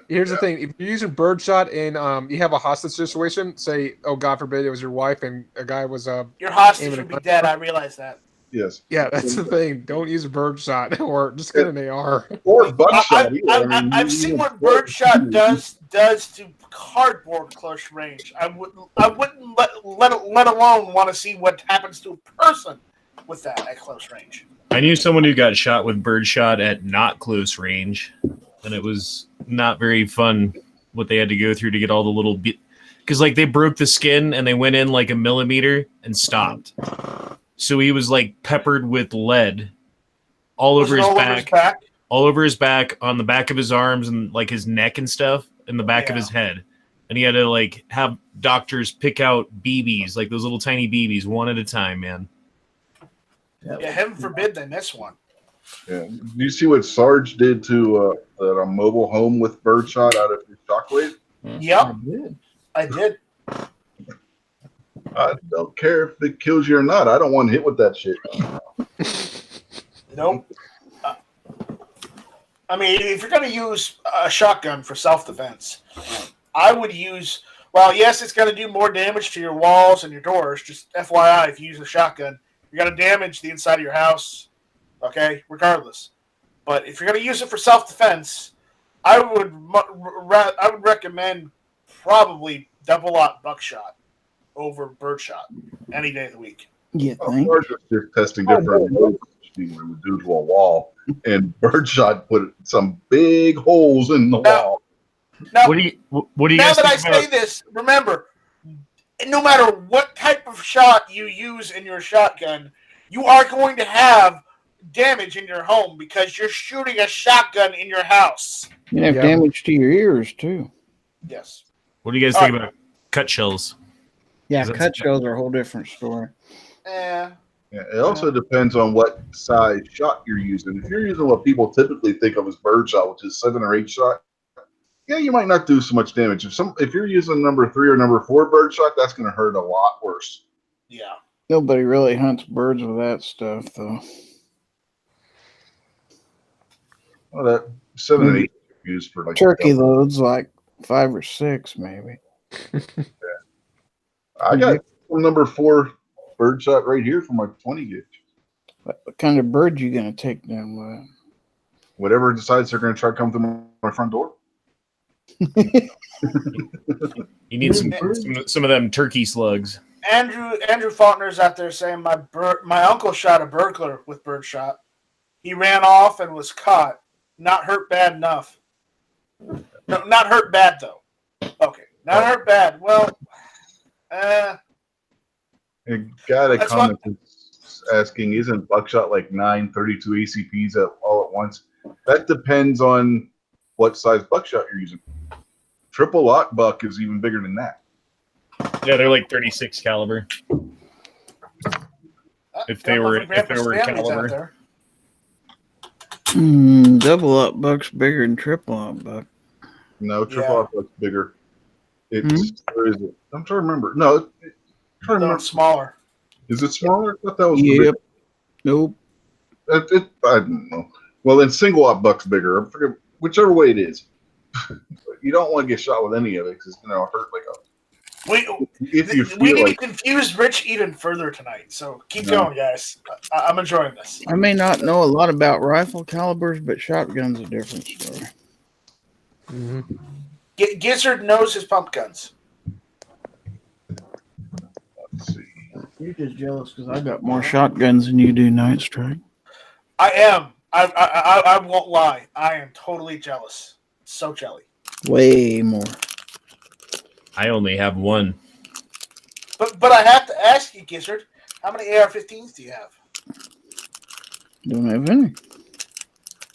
here's the thing. If you're using birdshot and you have a hostage situation, say, oh, God forbid, it was your wife and a guy was... your hostage would be dead, I realize that. Yes. Yeah, that's the thing. Don't use a birdshot or just get an AR. Or buckshot. I've seen what birdshot does to cardboard close range. I wouldn't let alone want to see what happens to a person with that at close range. I knew someone who got shot with birdshot at not close range, and it was not very fun what they had to go through to get all the little bit. Because like they broke the skin and they went in like a millimeter and stopped. So he was like peppered with lead all over his back, all over his back, on the back of his arms and like his neck and stuff, and the back of his head. And he had to like have doctors pick out BBs, like those little tiny BBs, one at a time, man. Yeah, heaven forbid they miss one. Yeah. Do you see what Sarge did to a mobile home with birdshot out of his shockwave? Yep, I did. I don't care if it kills you or not. I don't want hit with that shit. Nope. I mean, if you're going to use a shotgun for self-defense, I would use... Well, yes, it's going to do more damage to your walls and your doors. Just FYI, if you use a shotgun, you're going to damage the inside of your house, okay, regardless. But if you're going to use it for self-defense, I would recommend probably double-aught buckshot over birdshot any day of the week. Yeah, Sarge was just testing different moves we would do to a wall, and birdshot put some big holes in the wall. Now, What do you now guys that I think about? say this, remember, no matter what type of shot you use in your shotgun, you are going to have damage in your home because you're shooting a shotgun in your house. You have damage to your ears, too. Yes. What do you guys think about cut shells? Yeah, cut shells are a whole different story. Yeah, it also depends on what size shot you're using. If you're using what people typically think of as birdshot, which is 7 or 8 shot, yeah, you might not do so much damage. If you're using number 3 or number 4 birdshot, that's going to hurt a lot worse. Yeah. Nobody really hunts birds with that stuff, though. Well, that 7 and 8 used for like turkey loads, like 5 or 6, maybe. I got some number 4 birdshot right here for my 20 gauge. What kind of bird you gonna take them with? Whatever decides they're going to try to come through my front door. You need some of them turkey slugs. Andrew Faulkner's out there saying my uncle shot a burglar with birdshot. He ran off and was caught. Not hurt bad enough. No, not hurt bad though. Okay, not hurt bad. Well, A guy that commented asking, isn't buckshot like 9.32 ACPs all at once? That depends on what size buckshot you're using. Triple aught buck is even bigger than that. Yeah, they're like 36 caliber. If they were caliber. Double up buck's bigger than triple up buck. No, triple aught buck's bigger. It's where is it? I'm trying to remember. No, it's smaller. Is it smaller? I thought that was Yep. Nope. I don't know. Well, then single aught buck's bigger. I forget whichever way it is. You don't want to get shot with any of it because it's going to hurt like If you we feel need like to confuse Rich even further tonight. So keep No. going, guys. I'm enjoying this. I may not know a lot about rifle calibers, but shotgun's a different story. Mm-hmm. Gizzard knows his pump guns. let's see. You're just jealous because I got more shotguns than you do, Night Strike. I am. I won't lie. I am totally jealous. So jelly. Way more. I only have one. But I have to ask you, Gizzard, how many AR-15s do you have? Don't have any.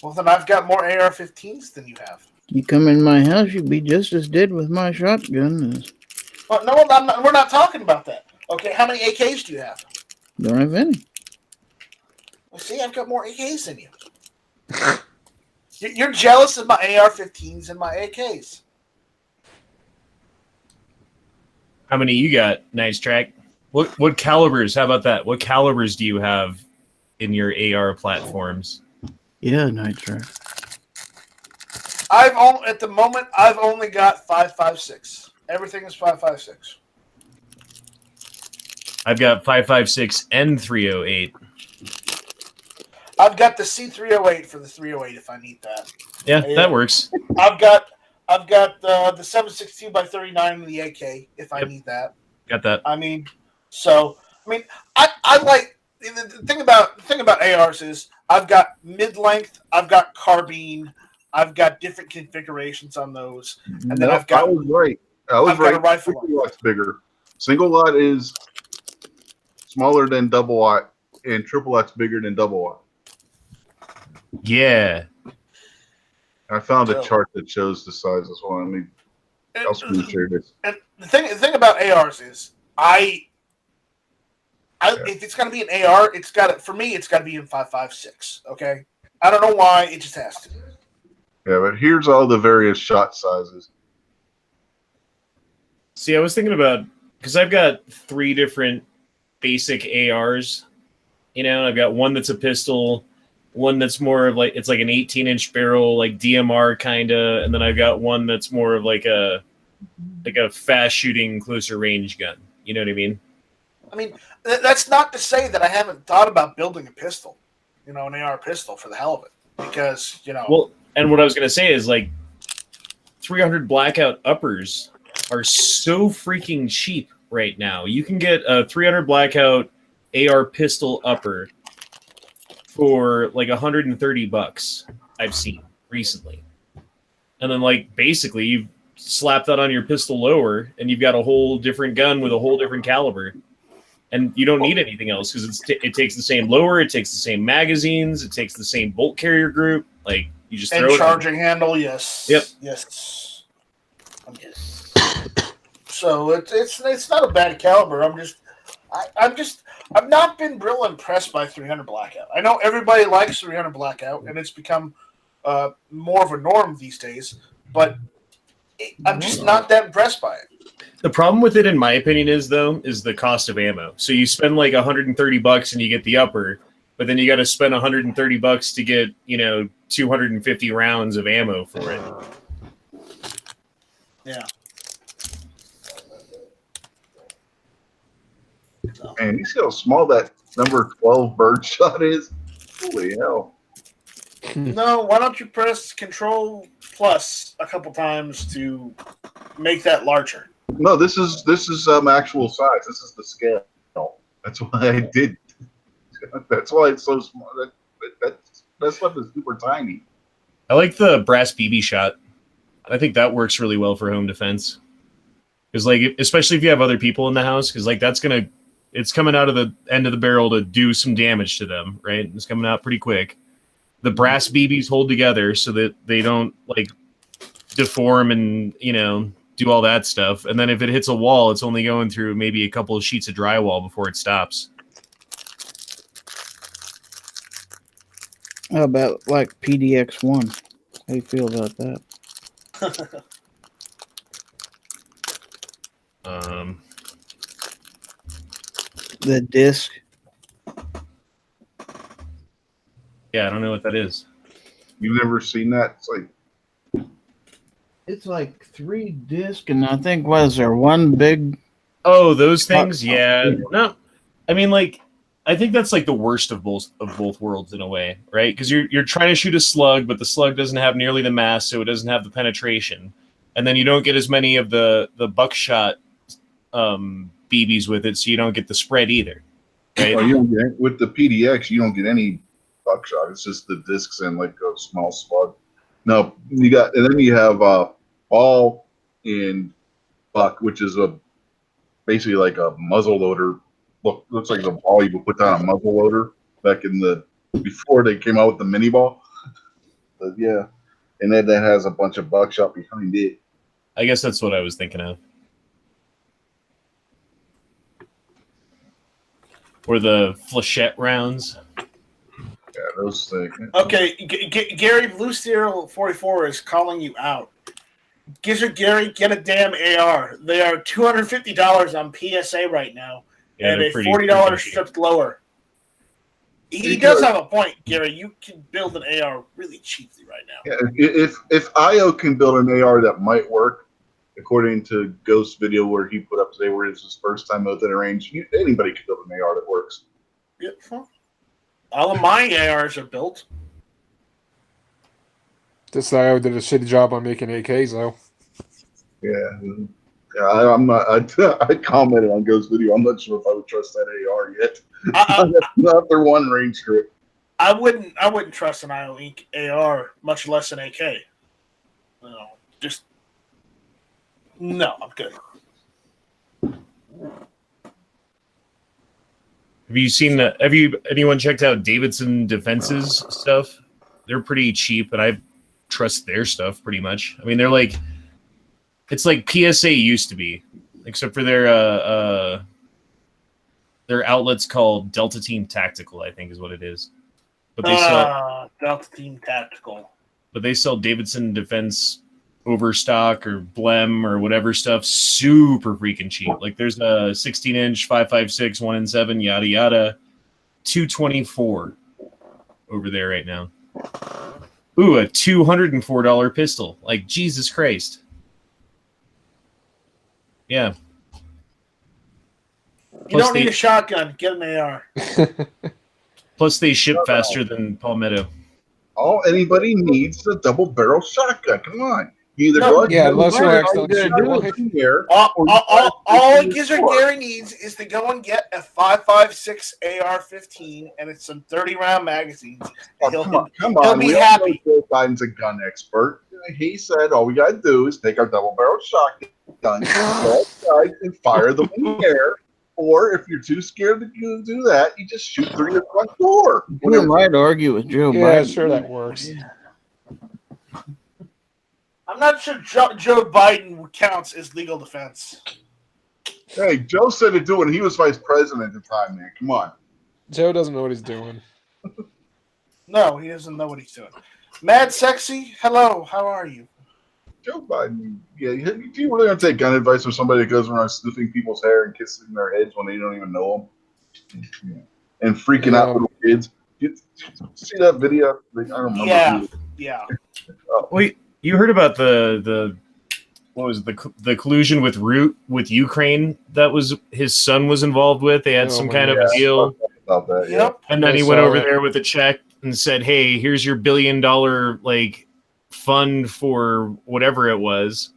Well, then I've got more AR-15s than you have. You come in my house, you'd be just as dead with my shotgun as Well, no, we're not talking about that. Okay, how many AKs do you have? don't have any. Well, see, I've got more AKs than you. You're jealous of my AR-15s and my AKs. How many you got? Nice track. What calibers? How about that? What calibers do you have in your AR platforms? Yeah, Night Strike. At the moment I've only got 5.56. Everything is 5.56. I've got 5.56 and 308. I've got the C308 for the 308 if I need that. Yeah, that works. I've got the 7.62 by 39 in the AK if I need that. Got that. I mean, I like the thing about ARs is I've got mid-length, I've got carbine, I've got different configurations on those, and then I've got. I was right. I was I've got right. a rifle. Single lot's bigger. Single lot is smaller than double lot, and triple lot's bigger than double lot. Yeah. I found a chart that shows the size as well. I mean, I'll screen share this. And the thing about ARs is if it's gonna be an AR, it's got to, for me, it's got to be in 5.56. Okay, I don't know why, it just has to. Yeah, but here's all the various shot sizes. See, I was thinking about, because I've got 3 different basic ARs. You know, I've got one that's a pistol, one that's more of like, it's like an 18-inch barrel, like DMR kind of, and then I've got one that's more of like a fast shooting closer range gun. You know what I mean? I mean, that's not to say that I haven't thought about building a pistol, an AR pistol for the hell of it, because Well, and what I was gonna say is like 300 blackout uppers are so freaking cheap right now. You can get a 300 blackout AR pistol upper for like $130 I've seen recently. And then like basically you slap that on your pistol lower and you've got a whole different gun with a whole different caliber. And you don't need anything else because it takes the same lower, it takes the same magazines, it takes the same bolt carrier group. Like you just throw and it charging handle, yes. Yep. Yes. So it's not a bad caliber. I've not been real impressed by 300 blackout. I know everybody likes 300 blackout, and it's become more of a norm these days. But I'm just not that impressed by it. The problem with it, in my opinion, is the cost of ammo. So you spend like $130 and you get the upper, but then you got to spend $130 to get 250 rounds of ammo for it. Yeah. Man, you see how small that number 12 bird shot is? Holy hell. No, why don't you press Control Plus a couple times to make that larger? No, this is actual size. This is the scale. That's why I did. That's why it's so small. That stuff is super tiny. I like the brass BB shot. I think that works really well for home defense. Because like, especially if you have other people in the house, because like it's coming out of the end of the barrel to do some damage to them, right? It's coming out pretty quick. The brass BBs hold together so that they don't like deform and do all that stuff. And then if it hits a wall, it's only going through maybe a couple of sheets of drywall before it stops. How about like PDX1? How do you feel about that? The disc. Yeah, I don't know what that is. You've never seen that? It's like It's like 3 disc, and I think was there one big. Oh, those things, yeah. No, I mean, like, I think that's like the worst of both worlds in a way, right? Because you're trying to shoot a slug, but the slug doesn't have nearly the mass, so it doesn't have the penetration, and then you don't get as many of the buckshot BBs with it, so you don't get the spread either, right? Well, you don't get, with the PDX, you don't get any buckshot. It's just the discs and like a small slug. No, you got, and then you have ball in buck, which is basically like a muzzle loader. Looks like the ball you would put down a muzzle loader back in the before they came out with the mini ball. But yeah, and then that has a bunch of buckshot behind it. I guess that's what I was thinking of. Or the flechette rounds. Yeah, those things. Okay, Gary Blue Steel 44 is calling you out. Gizzard Gary, get a damn AR. They are $250 on PSA right now, Yeah, and they're a pretty $40 cheap. stripped lower. He does have a point, Gary. You can build an AR really cheaply right now. Yeah, if IO can build an AR that might work, according to Ghost video where he put up today, where it's his first time out at a range, anybody can build an AR that works. Yeah, all of my ARs are built. This IO did a shitty job on making AKs, though. Yeah, I'm not. I commented on Ghost video. I'm not sure if I would trust that AR yet. Not after one range trip. I wouldn't trust an IO Inc. AR, much less an AK. No, just no. I'm good. Have anyone checked out Davidson Defense's stuff? They're pretty cheap, and I trust their stuff pretty much. I mean, they're like, it's like PSA used to be, except for their outlet's called Delta Team Tactical, I think is what it is. But they sell Delta Team Tactical. But they sell Davidson Defense Overstock or Blem or whatever stuff super freaking cheap. Like there's a 16-inch 5.56 1-in-7 yada yada $224 over there right now. Ooh, a $204 pistol. Like Jesus Christ. Yeah. You don't need a shotgun. Get an AR. Plus they ship faster than Palmetto. All anybody needs is a double barrel shotgun. Come on. You either No, go yeah, unless you accidentally shoot here. All Gizzard Gary needs is to go and get a 5.56 AR-15 and it's some 30-round magazines. Come He'll on. be We happy. all know Joe Biden's a gun expert. He said all we got to do is take our double barrel shotgun, go outside and fire them in the air. Or if you're too scared to do that, you just shoot through your front door. We might argue with Joe Biden. Yeah, sure, that works. I'm not sure Joe Biden counts as legal defense. Hey, Joe said to do it, and he was vice president at the time, man. Come on. Joe doesn't know what he's doing. No, he doesn't know what he's doing. Mad Sexy, hello, how are you? Joe Biden, yeah, do you really want to take gun advice from somebody that goes around sniffing people's hair and kissing their heads when they don't even know them? Yeah. And freaking out little kids. You see that video? I don't remember. Yeah. Wait, you heard about the what was it, the collusion with Ukraine that was his son was involved with? They had some kind of a deal. About that, Yep. And then he went over there with a check and said, "Hey, here's your $1 billion like fund for whatever it was.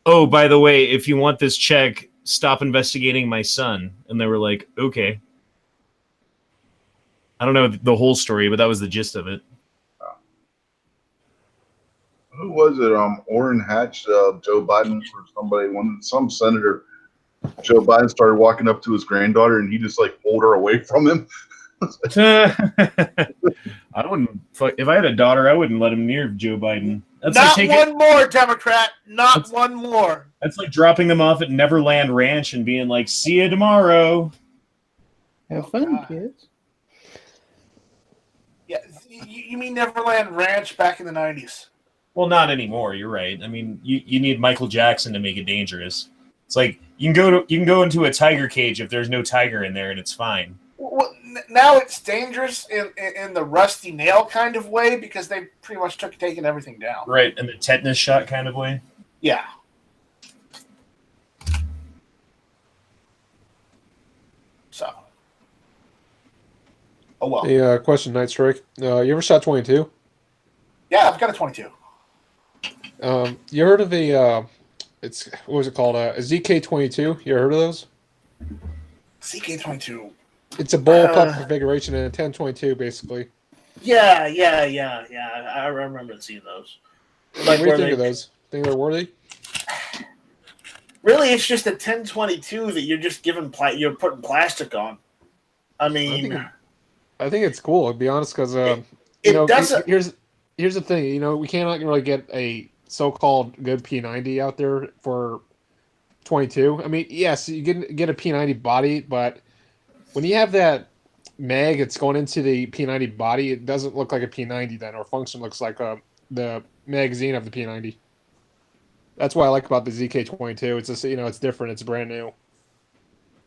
Oh, by the way, if you want this check, stop investigating my son." And they were like, "Okay." I don't know the whole story, but that was the gist of it. Who was it? Orrin Hatch, Joe Biden, or somebody, some senator. Joe Biden started walking up to his granddaughter, and he just like pulled her away from him. I wouldn't. If I had a daughter, I wouldn't let him near Joe Biden. That's Not like one more, Democrat. Not one more. That's like dropping them off at Neverland Ranch and being like, "See you tomorrow." Have fun, kids. Yeah, you mean Neverland Ranch back in the 90s? Well, not anymore. You're right. I mean, you need Michael Jackson to make it dangerous. It's like you can go into a tiger cage if there's no tiger in there, and it's fine. Well, now it's dangerous in the Rusty Nail kind of way because they pretty much taken everything down. Right, and the tetanus shot kind of way. Yeah. So. Oh well. The question, Night Strike. You ever shot 22? Yeah, I've got a 22. You heard of the it's what was it called? A ZK-22. You ever heard of those? CK22. It's a bullpup configuration in a 1022, basically. Yeah. I remember seeing those. What do you think of those? Think they're worthy? Really, it's just a 1022 that you're just you're putting plastic on. I mean, I think it's cool. To be honest, because here's the thing. You know, we cannot really get a so-called good P90 out there for 22. I mean, yes, you get a P90 body, but when you have that mag it's going into the P90 body, it doesn't look like a P90 then, or function looks like the magazine of the P90. That's what I like about the ZK-22. It's just, it's different. It's brand new.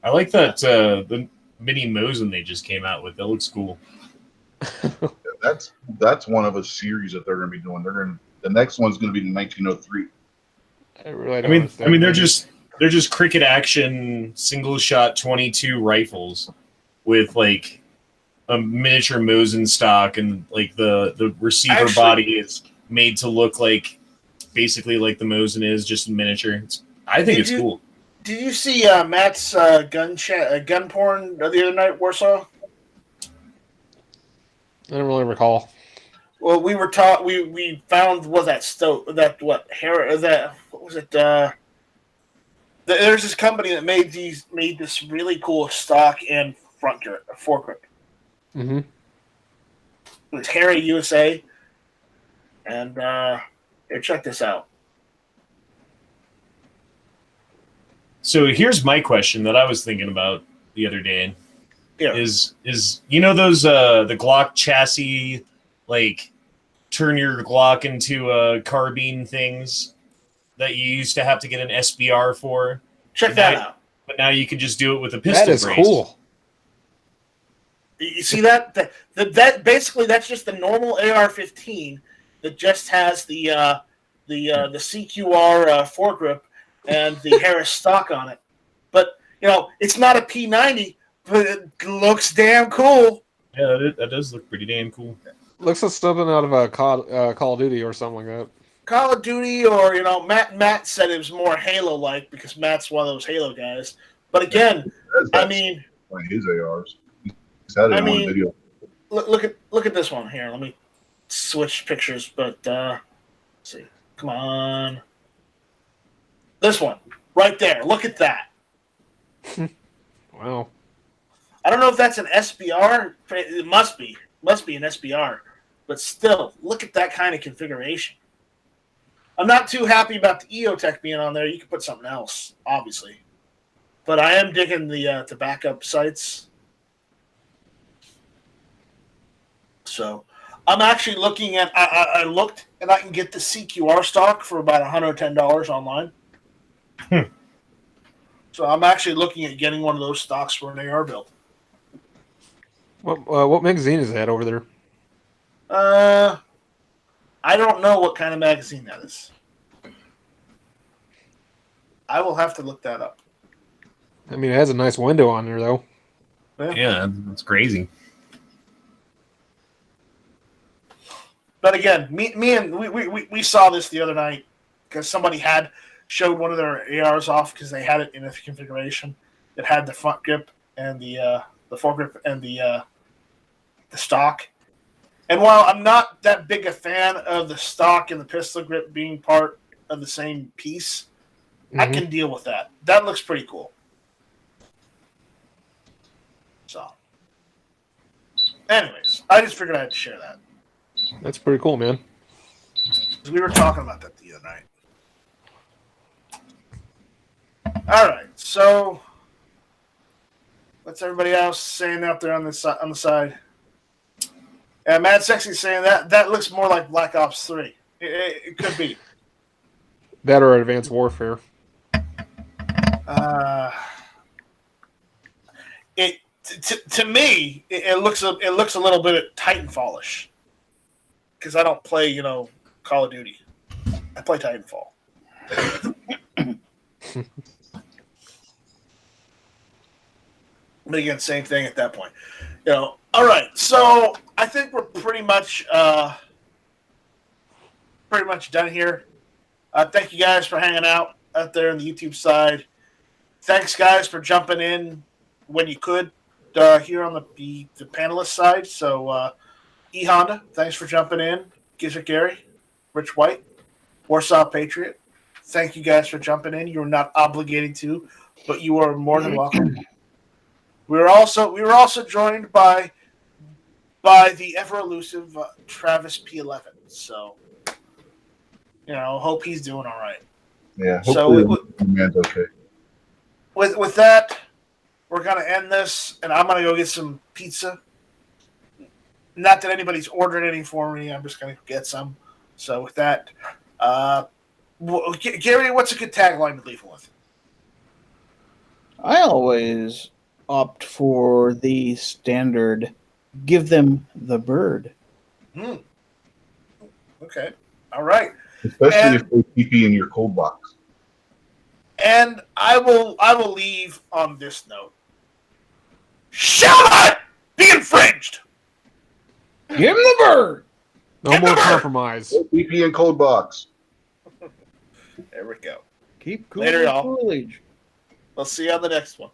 I like that the mini Mosin they just came out with. That looks cool. That's one of a series that they're going to be doing. The next one's going to be the 1903. I really don't. I mean, they're just cricket action single shot 22 rifles with like a miniature Mosin stock, and like the receiver body is made to look like basically like the Mosin is, just in miniature. I think it's cool. Did you see Matt's gun porn the other night, Warsaw? I don't really recall. Well, we were taught we found what was it? There's this company that made this really cool stock and foregrip. Mm-hmm. It was Harry USA, and here, check this out. So here's my question that I was thinking about the other day. Yeah. Is those the Glock chassis, like turn your Glock into a carbine things that you used to have to get an SBR for? Check that out. But now you can just do it with a pistol. That is brace. Cool. You see that? That basically that's just the normal AR-15 that just has the CQR foregrip and the Harris stock on it. But it's not a P90, but it looks damn cool. Yeah, that does look pretty damn cool. Looks like something out of a Call of Duty or something like that. Call of Duty, or Matt said it was more Halo-like because Matt's one of those Halo guys. But again, I mean, his ARs. He's had it in one video. Look at this one here. Let me switch pictures, but let's see. Come on, this one right there. Look at that. Wow. I don't know if that's an SBR. It must be an SBR, but still, look at that kind of configuration. I'm not too happy about the EOTech being on there. You could put something else, obviously, but I am digging the backup sights. So I'm actually looking at. I looked, and I can get the CQR stock for about $110 online. So I'm actually looking at getting one of those stocks for an AR build. What magazine is that over there? I don't know what kind of magazine that is. I will have to look that up. I mean, it has a nice window on there, though. Yeah, that's crazy. But again, we saw this the other night because somebody had showed one of their ARs off because they had it in a configuration that had the front grip and the foregrip and the stock. And while I'm not that big a fan of the stock and the pistol grip being part of the same piece, I can deal with that. That looks pretty cool. So, anyways, I just figured I had to share that. That's pretty cool, man. Because we were talking about that the other night. All right, so what's everybody else saying out there on the side? Mad Sexy saying that looks more like Black Ops 3. It could be. That or Advanced Warfare. To me, it looks a little bit Titanfall-ish. Because I don't play, Call of Duty. I play Titanfall. But again, same thing at that point. All right. So I think we're pretty much done here. Thank you guys for hanging out there on the YouTube side. Thanks, guys, for jumping in when you could here on the panelist side. So, E Honda, thanks for jumping in. Gizzard Gary, Rich White, Warsaw Patriot. Thank you guys for jumping in. You were not obligated to, but you are more than welcome. We were also joined by the ever elusive Travis P11. So, hope he's doing all right. Yeah, So hopefully the man's okay. With that, we're gonna end this, and I'm gonna go get some pizza. Not that anybody's ordered any for me. I'm just gonna get some. So with that, Gary, what's a good tagline to leave with? I always opt for the standard, give them the bird. Okay. All right. Especially if they keep you in your cold box. And I will leave on this note. Shall not be infringed. Give them the bird. No more compromise. Keep you in cold box. There we go. Keep cool Later, y'all. Coolidge. We'll see you on the next one.